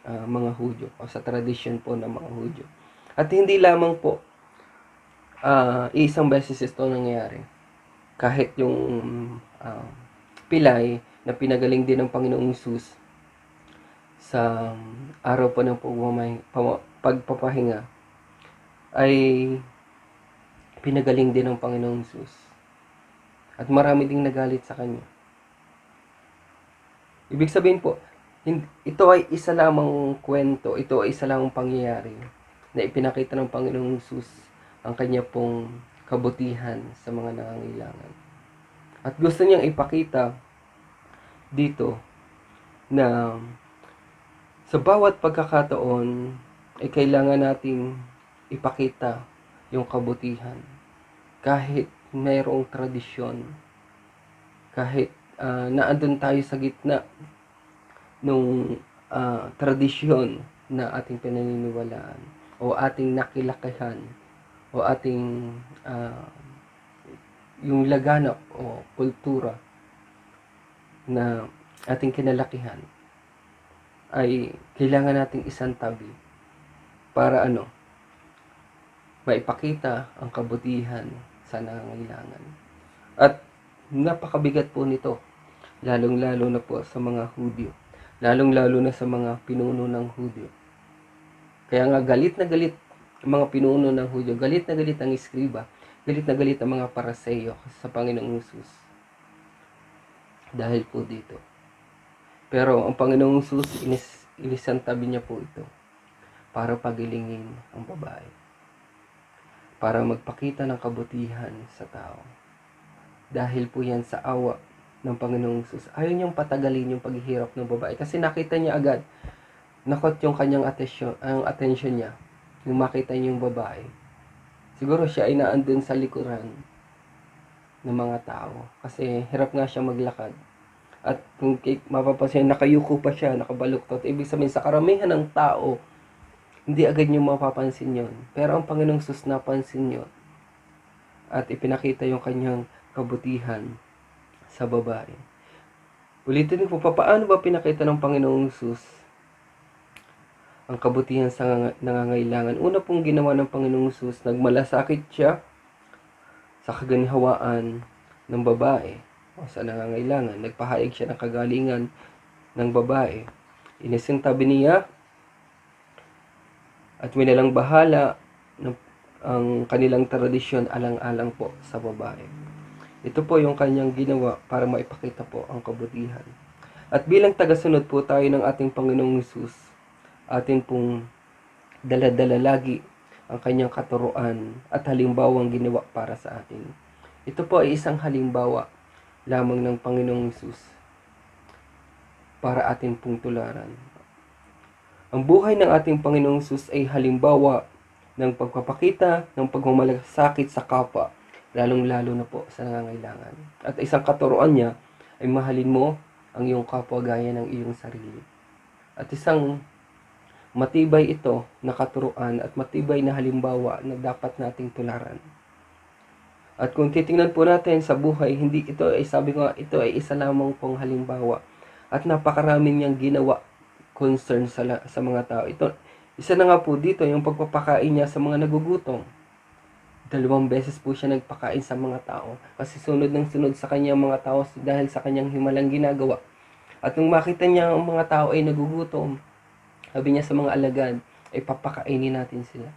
mga Hudyo o sa tradisyon po ng mga Hudyo. At hindi lamang po isang beses ito nangyayari. Kahit yung pilay na pinagaling din ng Panginoong Jesus sa araw po ng pagpapahinga ay pinagaling din ng Panginoong Jesus. At marami ding nagalit sa kanya. Ibig sabihin po, ito ay isa lamang kwento, ito ay isa lamang pangyayari na ipinakita ng Panginoong Jesus ang kanya pong kabutihan sa mga nangangailangan. At gusto niyang ipakita dito na sa bawat pagkakataon ay kailangan nating ipakita yung kabutihan. Kahit mayroong tradisyon, kahit naandun tayo sa gitna nung tradisyon na ating pinaniniwalaan o ating nakilakihan o ating yung laganap o kultura na ating kinalakihan, ay kailangan nating isang tabi para maipakita ang kabutihan sa nangangailangan. At napakabigat po nito, lalong-lalo na po sa mga Hudyo, lalong-lalo na sa mga pinuno ng Hudyo. Kaya nga galit na galit ang mga pinuno ng Hudyo, galit na galit ang iskriba, galit na galit ang mga Paraseyo sa Panginoong Jesus. Dahil po dito. Pero ang Panginoong Jesus, inisantabi niya po ito para pagilingin ang babae. Para magpakita ng kabutihan sa tao. Dahil po yan sa awa ng Panginoong Jesus. Ayaw niyang patagalin yung paghihirap ng babae. Kasi nakita niya agad, nakot yung kanyang attention niya. Yung makita niya yung babae. Siguro siya ay naandun sa likuran ng mga tao. Kasi hirap nga siya maglakad. At kung mapapansin, nakayuko pa siya, nakabaluktot. Ibig sabihin, sa karamihan ng tao, hindi agad niyo mapapansin yon. Pero ang Panginoong Jesus napansin yon. At ipinakita yung kanyang kabutihan sa babae. Ulitin ko, paano ba pinakita ng Panginoong Jesus ang kabutihan sa nangangailangan? Una pong ginawa ng Panginoong Jesus, nagmalasakit siya sa kaginhawaan ng babae o sa nangangailangan. Nagpahayag siya ng kagalingan ng babae. Inisintabi niya at winalang bahala ang kanilang tradisyon alang-alang po sa babae. Ito po yung kanyang ginawa para maipakita po ang kabutihan. At bilang tagasunod po tayo ng ating Panginoong Jesus, atin pong dala-dala lagi ang kanyang katuruan at halimbawang ginawa para sa atin. Ito po ay isang halimbawa lamang ng Panginoong Hesus para atin pong tularan. Ang buhay ng ating Panginoong Hesus ay halimbawa ng pagpapakita ng pagmamalasakit sa kapwa, lalong-lalo na po sa nangangailangan. At isang katuruan niya ay mahalin mo ang iyong kapwa gaya ng iyong sarili. At isang matibay ito na katuruan at matibay na halimbawa na dapat nating tularan. At kung titingnan po natin sa buhay, hindi ito ay, sabi ko nga, ito ay isa lamang pong halimbawa. At napakaraming niyang ginawa concern sa mga tao. Ito, isa na nga po dito, yung pagpapakain niya sa mga nagugutom. 2 beses po siya nagpakain sa mga tao. Kasi sunod ng sunod sa kanyang mga tao dahil sa kanyang himalang ginagawa. At nung makita niya ang mga tao ay nagugutom, sabi niya sa mga alagad, ay papakainin natin sila.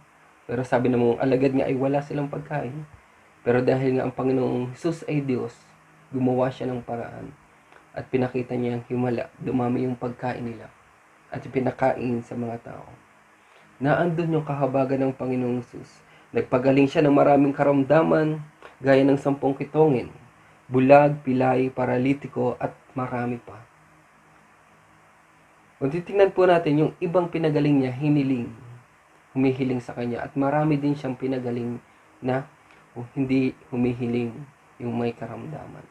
Pero sabi ng mga alagad nga ay wala silang pagkain. Pero dahil nga ang Panginoong Hesus ay Diyos, gumawa siya ng paraan. At pinakita niya ang himala, dumami yung pagkain nila. At pinakain sa mga tao. Naandun yung kahabagan ng Panginoong Hesus. Nagpagaling siya ng maraming karamdaman, gaya ng 10 kitongin, bulag, pilay, paralitiko, at marami pa. Kung titingnan po natin yung ibang pinagaling niya, humihiling sa kanya. At marami din siyang pinagaling na hindi humihiling yung may karamdaman.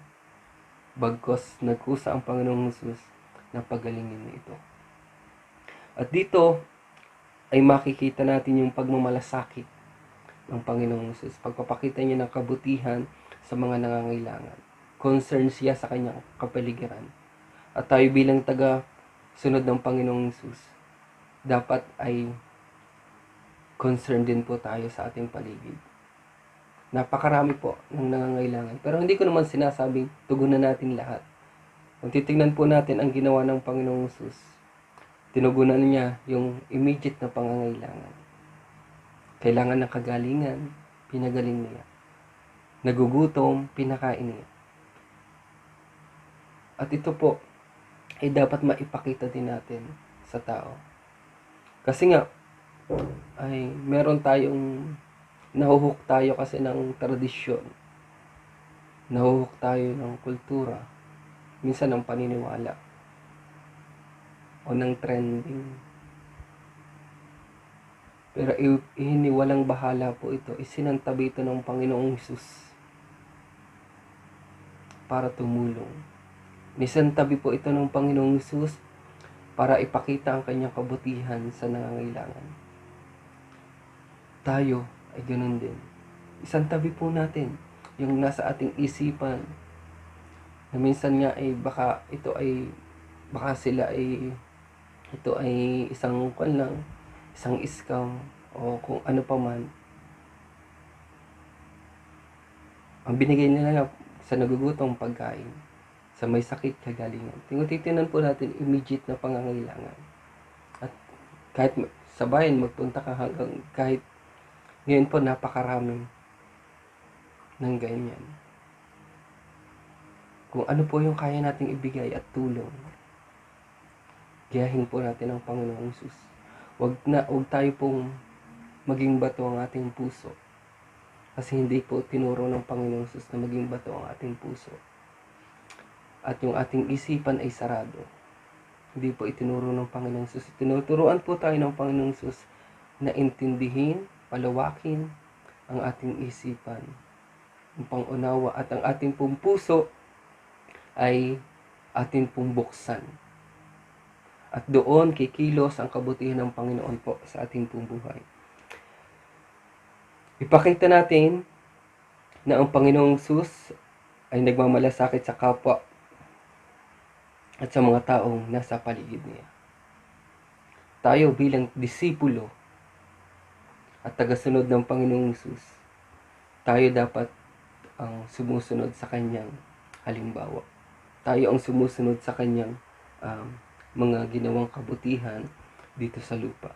Bagkos nagkusa ang Panginoong Hesus na pagalingin ito. At dito ay makikita natin yung pagmamalasakit ng Panginoong Hesus. Pagpapakita niya ng kabutihan sa mga nangangailangan. Concern siya sa kanyang kapaligiran. At tayo bilang sunod ng Panginoong Hesus, dapat ay concerned din po tayo sa ating paligid. Napakarami po ng nangangailangan. Pero hindi ko naman sinasabing tugunan natin lahat. Kung titignan po natin ang ginawa ng Panginoong Hesus, tinugunan niya yung immediate na pangangailangan. Kailangan ng kagalingan, pinagaling niya. Nagugutom, pinakain niya. At ito po, ay dapat maipakita din natin sa tao. Kasi nga, ay meron tayong, nahuhuk tayo kasi ng tradisyon. Nahuhuk tayo ng kultura. Minsan ng paniniwala. O ng trending. Pero walang bahala po ito. Isinantabi ito ng Panginoong Hesus para tumulong. Nisantabi po ito ng Panginoong Hesus para ipakita ang kanyang kabutihan sa nangangailangan. Tayo ay ganoon din. Isantabi po natin yung nasa ating isipan na minsan nga ay baka ito ay isang isang scam o kung ano pa man. Ang binigay nila sa nagugutom pagkain. Sa may sakit, kagalingan. Titinan po natin immediate na pangangailangan. At kahit sa bayan magpunta ka hanggang kahit ngayon po napakaraming ng ganyan. Kung ano po yung kaya nating ibigay at tulong, gayahin po natin ang Panginoong Hesus. Huwag tayo pong maging bato ang ating puso. Kasi hindi po tinuro ng Panginoong Hesus na maging bato ang ating puso. At yung ating isipan ay sarado. Hindi po itinuro ng Panginoong Hesus. Tinuturuan po tayo ng Panginoong Hesus na intindihin, palawakin ang ating isipan, ang pangunawa at ang ating pong puso ay ating pong buksan. At doon kikilos ang kabutihan ng Panginoon po sa ating pong buhay. Ipakita natin na ang Panginoong Hesus ay nagmamalasakit sa kapwa at sa mga taong nasa paligid niya. Tayo bilang disipulo at tagasunod ng Panginoong Hesus, tayo dapat ang sumusunod sa kanyang halimbawa. Tayo ang sumusunod sa kanyang mga ginawang kabutihan dito sa lupa.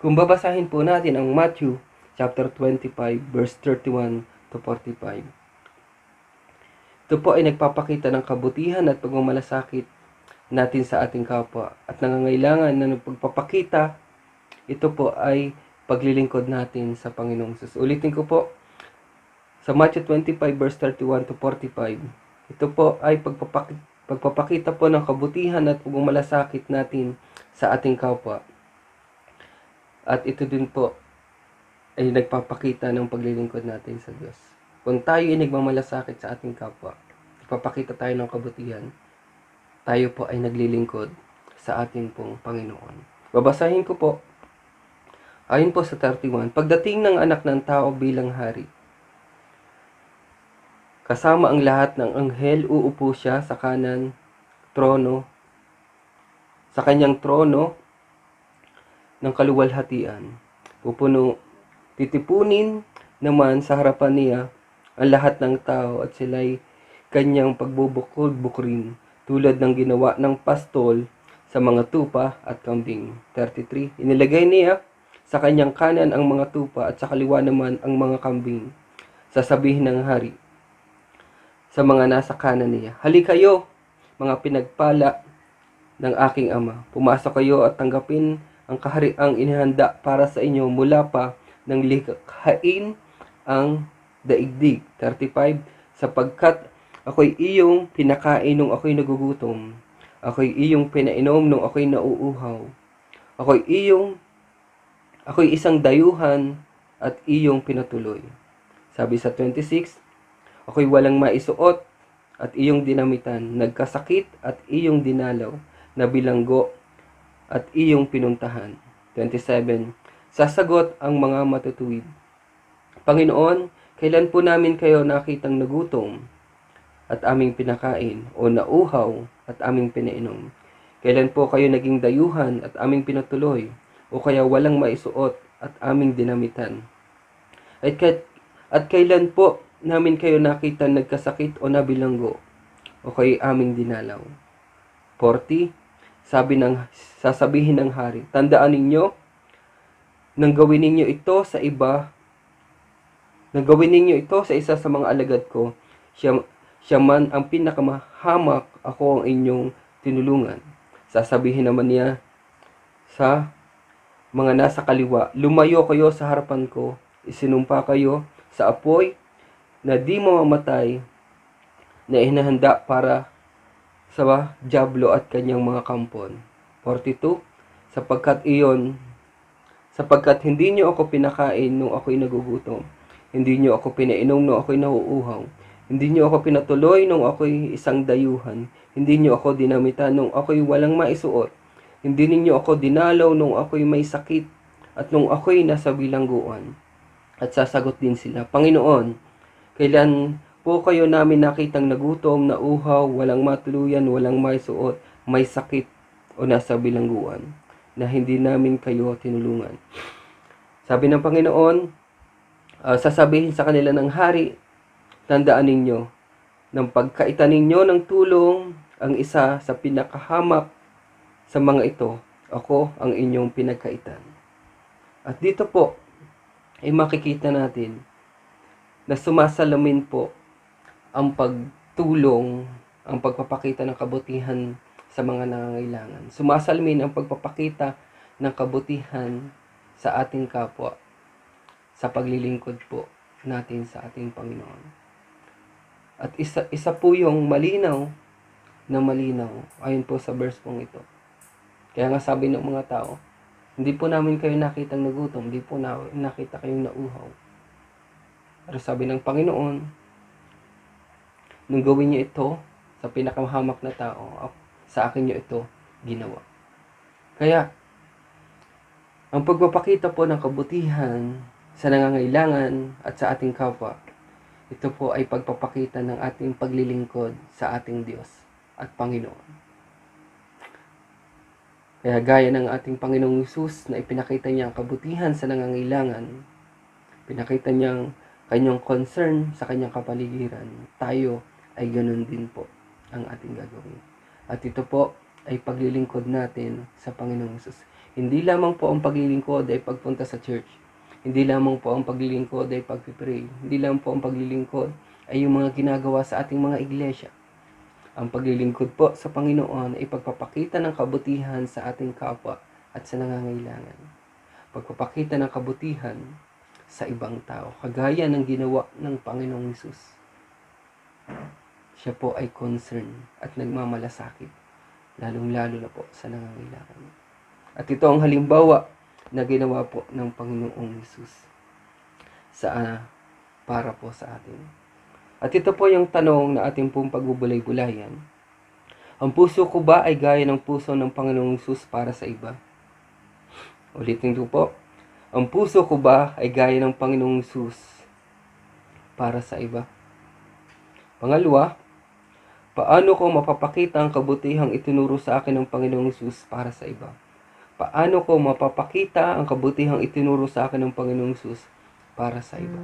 Kung babasahin po natin ang Matthew chapter 25 verse 31 to 45. Ito po ay nagpapakita ng kabutihan at pagmamalasakit natin sa ating kapwa. At nangangailangan na pagpapakita, ito po ay paglilingkod natin sa Panginoong Hesus. Ulitin ko po, sa Matthew 25 verse 31 to 45, ito po ay pagpapakita po ng kabutihan at pagmamalasakit natin sa ating kapwa. At ito din po ay nagpapakita ng paglilingkod natin sa Diyos. Kung tayo ay nagmamalasakit sa ating kapwa, ipapakita tayo ng kabutihan, tayo po ay naglilingkod sa ating pong Panginoon. Babasahin ko po, ayon po sa 31, pagdating ng anak ng tao bilang hari, kasama ang lahat ng anghel, uupo siya sa kanyang trono ng kaluwalhatian. Titipunin naman sa harapan niya ang lahat ng tao at sila'y kanyang pagbubukod-bukrin tulad ng ginawa ng pastol sa mga tupa at kambing. 33. Inilagay niya sa kanyang kanan ang mga tupa at sa kaliwa naman ang mga kambing. Sasabihin ng hari sa mga nasa kanan niya, halika kayo, mga pinagpala ng aking ama. Pumasok kayo at tanggapin ang kahariang inihanda para sa inyo mula pa ng likhain ang daigdig. 35. Sapagkat ako'y iyong pinakain nung ako'y nagugutom. Ako'y iyong pinainom nung ako'y nauuhaw. Ako'y isang dayuhan at iyong pinatuloy. Sabi sa 26, ako'y walang maisuot at iyong dinamitan, nagkasakit at iyong dinalaw, nabilanggo at iyong pinuntahan. 27. Sasagot ang mga matutuwid, Panginoon, kailan po namin kayo nakitang nagutom at aming pinakain o nauhaw at aming pinainom? Kailan po kayo naging dayuhan at aming pinatuloy o kaya walang maisuot at aming dinamitan? At kailan po namin kayo nakita nagkasakit o nabilanggo o kayo aming dinalaw? 40. Sasabihin ng hari, tandaan ninyo, nang gawin ninyo ito sa isa sa mga alagad ko, siya man ang pinakamahamak, ako ang inyong tinulungan. Sasabihin naman niya sa mga nasa kaliwa, lumayo kayo sa harapan ko, isinumpa kayo sa apoy na di mamamatay na inahanda para sa dyablo at kanyang mga kampon. 42. Sapagkat hindi niyo ako pinakain nung ako'y nagugutom, hindi niyo ako pinainom nung ako'y nauuhaw, hindi niyo ako pinatuloy nung ako'y isang dayuhan, hindi niyo ako dinamitan nung ako'y walang maisuot, hindi ninyo ako dinalaw nung ako'y may sakit at nung ako'y nasa bilangguan. At sasagot din sila, Panginoon, kailan po kayo namin nakitang nagutom, nauhaw, walang matuluyan, walang maisuot, may sakit o nasa bilangguan, na hindi namin kayo tinulungan? Sabi ng Panginoon, sasabihin sa kanila ng hari, tandaan ninyo, ng pagkaitan ninyo ng tulong ang isa sa pinakahamak sa mga ito, ako ang inyong pinagkaitan. At dito po, ay makikita natin na sumasalamin po ang pagtulong, ang pagpapakita ng kabutihan sa mga nangangailangan. Sumasalamin ang pagpapakita ng kabutihan sa ating kapwa, sa paglilingkod po natin sa ating Panginoon. At isa po yung malinaw ayon po sa verse pong ito. Kaya nga sabi ng mga tao, hindi po namin kayo nakitang nagutom, hindi po nakita kayong nauhaw. Pero sabi ng Panginoon, nung gawin niyo ito sa pinakamahamak na tao, sa akin niyo ito ginawa. Kaya, ang pagpapakita po ng kabutihan sa nangangailangan at sa ating kapwa, ito po ay pagpapakita ng ating paglilingkod sa ating Diyos at Panginoon. Kaya gaya ng ating Panginoong Hesus na ipinakita niya ang kabutihan sa nangangailangan, pinakita niya ang kanyang concern sa kanyang kapaligiran, tayo ay ganun din po ang ating gagawin. At ito po ay paglilingkod natin sa Panginoong Hesus. Hindi lamang po ang paglilingkod ay pagpunta sa church. Hindi lamang po ang paglilingkod ay pagpipray. Hindi lamang po ang paglilingkod ay yung mga ginagawa sa ating mga iglesia. Ang paglilingkod po sa Panginoon ay pagpapakita ng kabutihan sa ating kapwa at sa nangangailangan. pagpapakita ng kabutihan sa ibang tao, kagaya ng ginawa ng Panginoong Hesus. Siya po ay concerned at nagmamalasakit, lalong-lalo na po sa nangangailangan. At ito ang halimbawa na ginawa po ng Panginoong Hesus para po sa atin. At ito po yung tanong na ating pong pagbubulay-bulayan. Ang puso ko ba ay gaya ng puso ng Panginoong Hesus para sa iba? Ulitin ko po. Ang puso ko ba ay gaya ng Panginoong Hesus para sa iba? Pangalawa, paano ko mapapakita ang kabutihang itinuro sa akin ng Panginoong Hesus para sa iba? Paano ko mapapakita ang kabutihang itinuro sa akin ng Panginoong Hesus para sa iba?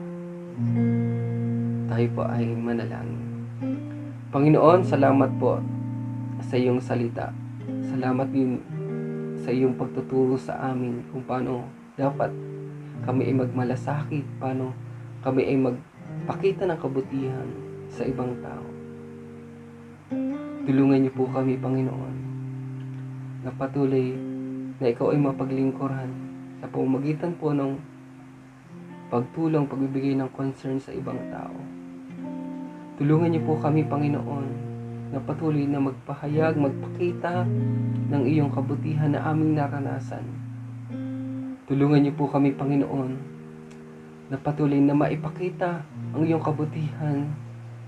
Tayo po ay manalangin. Panginoon, salamat po sa iyong salita. Salamat din sa iyong pagtuturo sa amin kung paano dapat kami ay magmalasakit, paano kami ay magpakita ng kabutihan sa ibang tao. Tulungan niyo po kami, Panginoon, na patuloy na ikaw ay mapaglingkuran sa pamamagitan po ng pagtulong, pagbibigay ng concern sa ibang tao. Tulungan niyo po kami, Panginoon, na patuloy na magpahayag, magpakita ng iyong kabutihan na aming naranasan. Tulungan niyo po kami, Panginoon, na patuloy na maipakita ang iyong kabutihan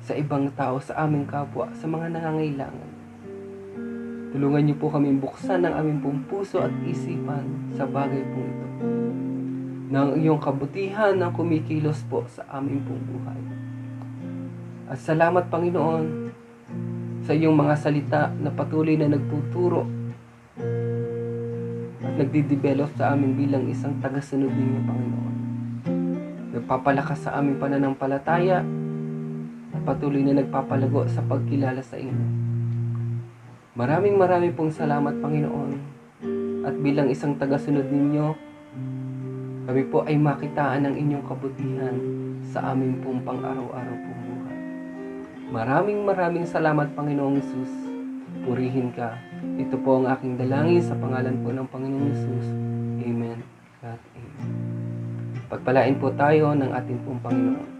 sa ibang tao, sa aming kapwa, sa mga nangangailangan. Tulungan niyo po kami buksan ang aming pong puso at isipan sa bagay pong ito. Na ang iyong kabutihan ang kumikilos po sa aming pong buhay. At salamat, Panginoon, sa iyong mga salita na patuloy na nagtuturo at nagdidevelop sa amin bilang isang tagasunod ninyo, Panginoon. Nagpapalakas sa aming pananampalataya at patuloy na nagpapalago sa pagkilala sa inyo. Maraming pong salamat, Panginoon. At bilang isang tagasunod ninyo, kami po ay makitaan ng inyong kabutihan sa aming pong pang-araw-araw pong buhay. Maraming salamat, Panginoong Hesus. Purihin ka. Ito po ang aking dalangin sa pangalan po ng Panginoong Hesus. Amen at amen. Pagpalain po tayo ng ating pong Panginoon.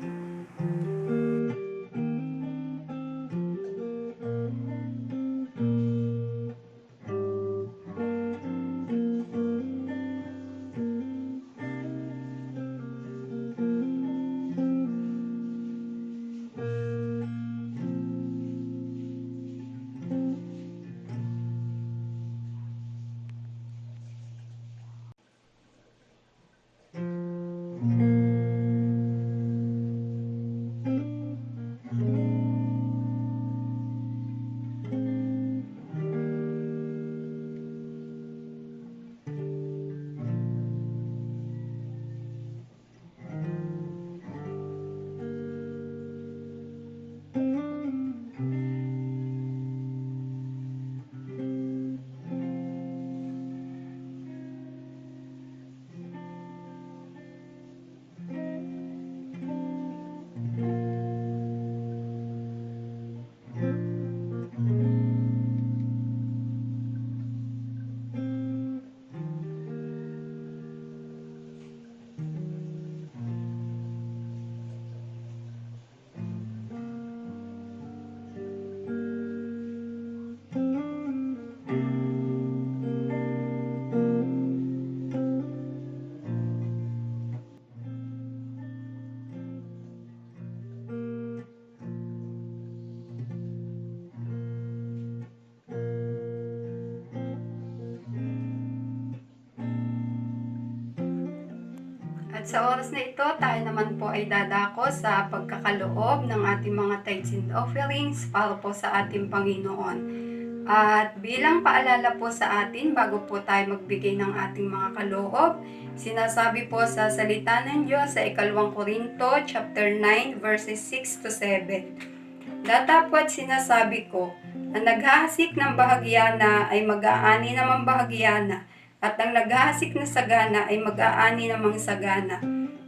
At sa oras na ito, tayo naman po ay dadako sa pagkakaloob ng ating mga tithes and offerings para po sa ating Panginoon. At bilang paalala po sa atin, bago po tayo magbigay ng ating mga kaloob, sinasabi po sa salita ng Diyos sa 2 Korinto chapter 9 verses 6 to 7. Datapwat sinasabi ko, ang naghahasik ng bahagyana ay mag-aani namang bahagyana, at ang naghahasik na sagana ay mag-aani namang sagana.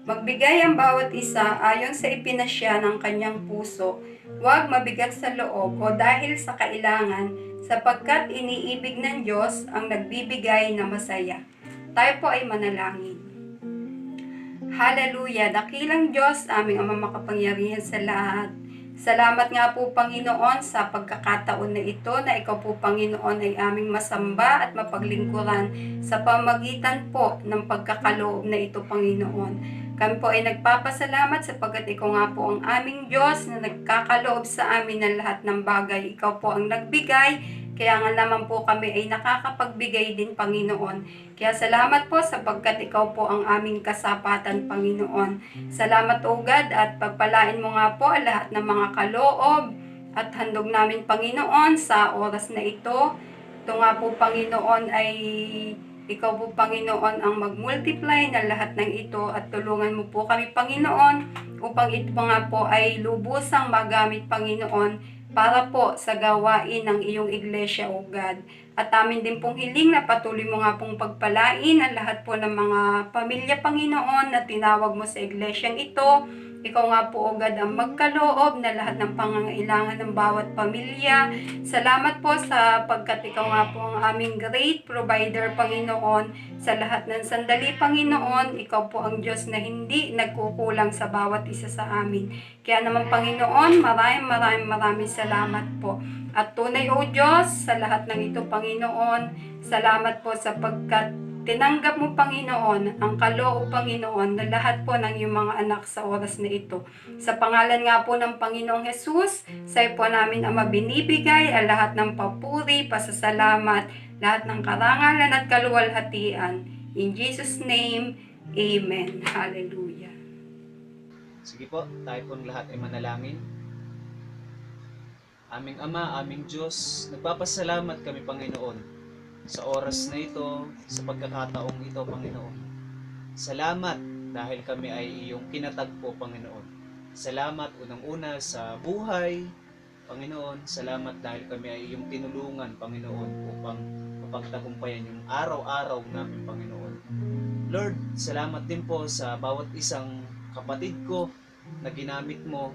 Magbigay ang bawat isa ayon sa ipinasya ng kanyang puso, huwag mabigat sa loob o dahil sa kailangan, sapagkat iniibig ng Diyos ang nagbibigay na masaya. Tayo po ay manalangin. Hallelujah! Dakilang Diyos, aming Ama makapangyarihan sa lahat. Salamat nga po, Panginoon, sa pagkakataon na ito na Ikaw po, Panginoon, ay aming masamba at mapaglingkuran sa pamagitan po ng pagkakaloob na ito, Panginoon. Kami po ay nagpapasalamat sapagkat Ikaw nga po ang aming Diyos na nagkakaloob sa amin ng lahat ng bagay. Ikaw po ang nagbigay, kaya nga naman po kami ay nakakapagbigay din, Panginoon. Kaya salamat po sapagkat Ikaw po ang aming kasapatan, Panginoon. Salamat, O God, at pagpalain mo nga po ang lahat ng mga kaloob at handog namin, Panginoon, sa oras na ito. Ito nga po, Panginoon, ay Ikaw po, Panginoon, ang mag-multiply na lahat ng ito at tulungan mo po kami, Panginoon, upang ito nga po ay lubusang magamit, Panginoon, para po sa gawain ng iyong iglesia, O God. At amin din pong hiling na patuloy mo nga pong pagpalain ang lahat po ng mga pamilya, Panginoon, na tinawag mo sa iglesyang ito. Ikaw nga po, O God, ang magkaloob na lahat ng pangangailangan ng bawat pamilya. Salamat po sapagkat Ikaw nga po ang aming great provider, Panginoon. Sa lahat ng sandali, Panginoon, Ikaw po ang Diyos na hindi nagkukulang sa bawat isa sa amin. Kaya naman, Panginoon, maraming salamat po. At tunay, O Diyos, sa lahat ng ito, Panginoon, salamat po sapagkat tinanggap mo, Panginoon, ang kaloob, Panginoon, na lahat po ng iyong mga anak sa oras na ito. Sa pangalan nga po ng Panginoong Jesus, sa iyo po namin, Ama, binibigay ang lahat ng papuri, pasasalamat, lahat ng karangalan at kaluwalhatian. In Jesus' name, Amen. Hallelujah. Sige po, tayo pong lahat ay manalangin. Aming Ama, aming Diyos, nagpapasalamat kami, Panginoon, sa oras na ito, sa pagkakataong ito, Panginoon. Salamat dahil kami ay iyong kinatagpo, Panginoon. Salamat unang-una sa buhay, Panginoon. Salamat dahil kami ay iyong tinulungan, Panginoon, upang mapagtagumpayan yung araw-araw namin, Panginoon. Lord, salamat din po sa bawat isang kapatid ko na ginamit mo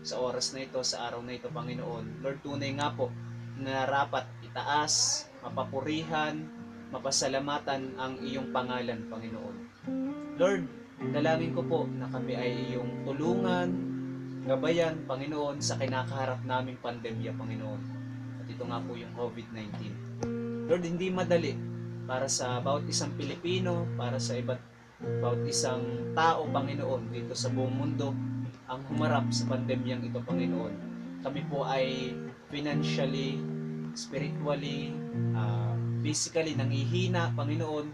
sa oras na ito, sa araw na ito, Panginoon. Lord, tunay nga po na narapat itaas, mapapurihan, mapasalamatan ang iyong pangalan, Panginoon. Lord, dalangin ko po na kami ay iyong tulungan, gabayan, Panginoon, sa kinakaharap naming pandemya, Panginoon. At ito nga po yung COVID-19. Lord, hindi madali para sa bawat isang Pilipino, para sa bawat isang tao, Panginoon, dito sa buong mundo, ang humarap sa pandemyang ito, Panginoon. Kami po ay financially, spiritually, physically nanghihina, Panginoon.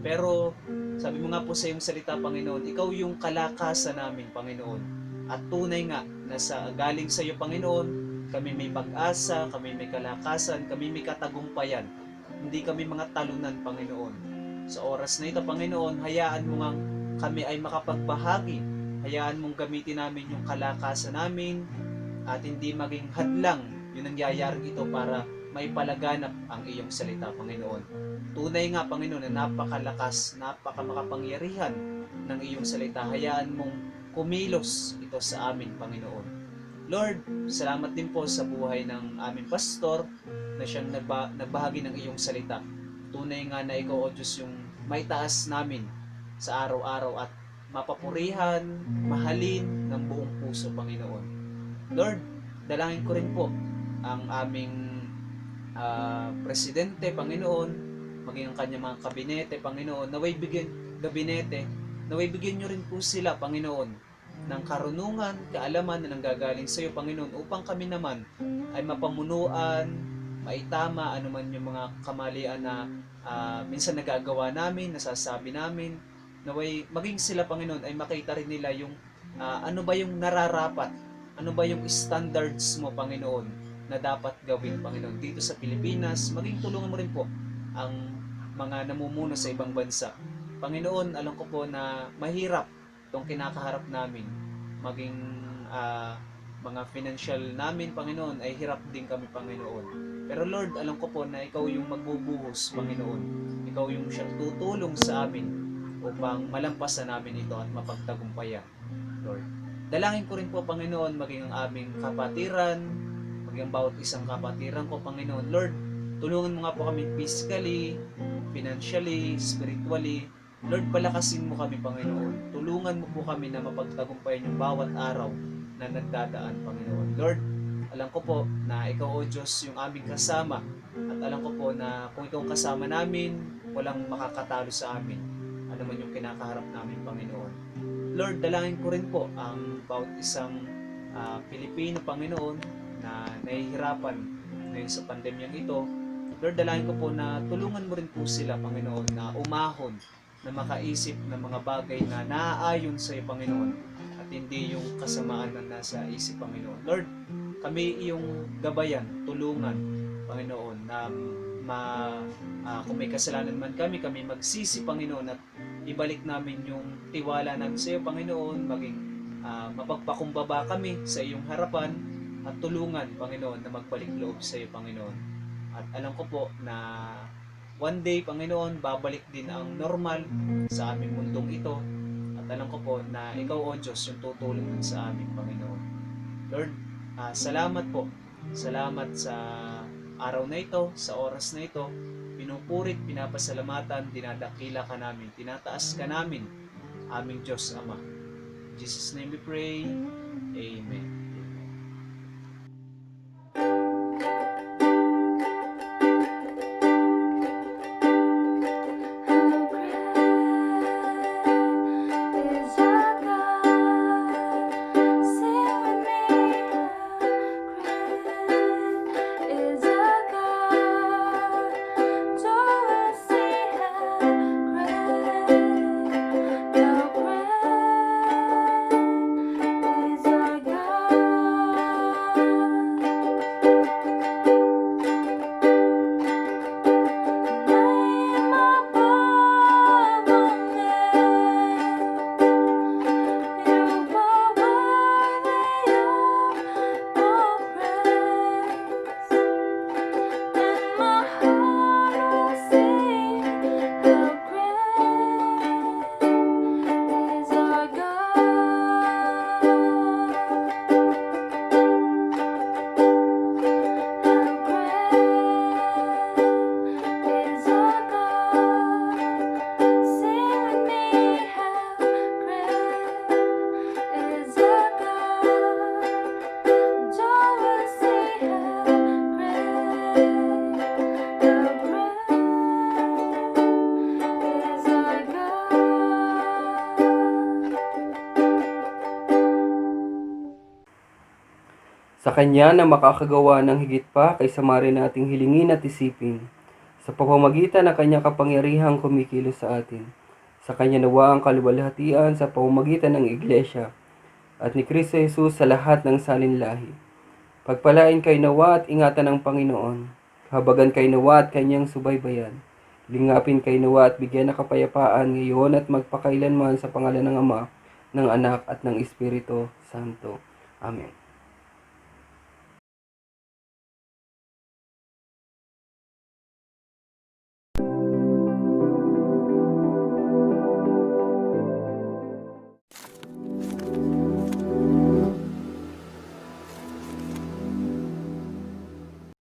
Pero sabi mo nga po sa iyong salita, Panginoon, ikaw yung kalakasan namin, Panginoon. At tunay nga na galing sa iyo, Panginoon, kami may pag-asa, kami may kalakasan, kami may katagumpayan. Hindi kami mga talunan, Panginoon. Sa oras na ito, Panginoon, hayaan mo nga kami ay makapagbahagi. Hayaan mong gamitin namin yung kalakasan namin at hindi maging hadlang yung nangyayari ito para maipalaganap ang iyong salita, Panginoon. Tunay nga, Panginoon, na napakalakas, napakamakapangyarihan ng iyong salita. Hayaan mong kumilos ito sa amin, Panginoon. Lord, salamat din po sa buhay ng aming pastor na siyang nagbahagi ng iyong salita. Tunay nga na ikaw, O Diyos, yung maitaas namin sa araw-araw at mapapurihan, mahalin ng buong puso, Panginoon. Lord, dalangin ko rin po ang aming presidente, Panginoon, maging ang kanyang mga kabinete, Panginoon, naway bigyan nyo rin po sila, Panginoon, ng karunungan, kaalaman na nanggagaling sa iyo, Panginoon, upang kami naman ay mapamunuan, maitama anuman yung mga kamalian na minsan nagagawa namin, nasasabi namin, naway maging sila, Panginoon, ay makita rin nila yung ano ba yung nararapat, ano ba yung standards mo, Panginoon, na dapat gawin, Panginoon, dito sa Pilipinas. Maging tulungan mo rin po ang mga namumuno sa ibang bansa. Panginoon, alam ko po na mahirap itong kinakaharap namin. Maging mga financial namin, Panginoon, ay hirap din kami, Panginoon. Pero Lord, alam ko po na ikaw yung magbubuhos, Panginoon. Ikaw yung siyang tutulong sa amin upang malampasan namin ito at mapagtagumpayan, Lord. Dalangin ko rin po, Panginoon, maging ang aming kapatiran, maging ang bawat isang kapatiran ko, Panginoon. Lord, tulungan mo nga po kami physically, financially, spiritually, Lord, palakasin mo kami, Panginoon. Tulungan mo po kami na mapagtagumpayan yung bawat araw na nagdadaan, Panginoon. Lord, alam ko po na Ikaw, O Diyos, yung aming kasama. At alam ko po na kung Ikaw kasama namin, walang makakatalo sa amin. Ano man yung kinakaharap namin, Panginoon. Lord, dalangin ko rin po ang bawat isang Pilipino, Panginoon, na nahihirapan ngayon sa pandemyang ito. Lord, dalangin ko po na tulungan mo rin po sila, Panginoon, na umahon, na makaisip ng mga bagay na naaayon sa iyo, Panginoon, at hindi yung kasamaan na nasa isip, Panginoon. Lord, kami iyong gabayan, tulungan, Panginoon, na kung may kasalanan man kami magsisi, Panginoon, at ibalik namin yung tiwala namin sa iyo, Panginoon, maging mapagpakumbaba kami sa iyong harapan, at tulungan, Panginoon, na magbalik loob sa iyo, Panginoon. At alam ko po na one day, Panginoon, babalik din ang normal sa aming mundong ito. At alam ko po na Ikaw, O Diyos, yung tutulong sa amin, Panginoon. Lord, salamat po. Salamat sa araw na ito, sa oras na ito. Pinupurit, pinapasalamatan, dinadakila ka namin, tinataas ka namin, aming Diyos Ama. In Jesus' name we pray. Amen. Sa Kanya na makakagawa ng higit pa kaysa maaari nating hilingin at isipin, sa pamamagitan ng Kanyang kapangyarihang kumikilos sa atin. Sa Kanya nawa ang kaluwalhatian sa pamamagitan ng Iglesia at ni Kristo Jesus sa lahat ng salinlahi. Pagpalain kayo nawa at ingatan ng Panginoon. Habagan kayo nawa at Kanyang subaybayan. Lingapin kayo nawa at bigyan ng kapayapaan ngayon at magpakailanman sa pangalan ng Ama, ng Anak at ng Espiritu Santo. Amen.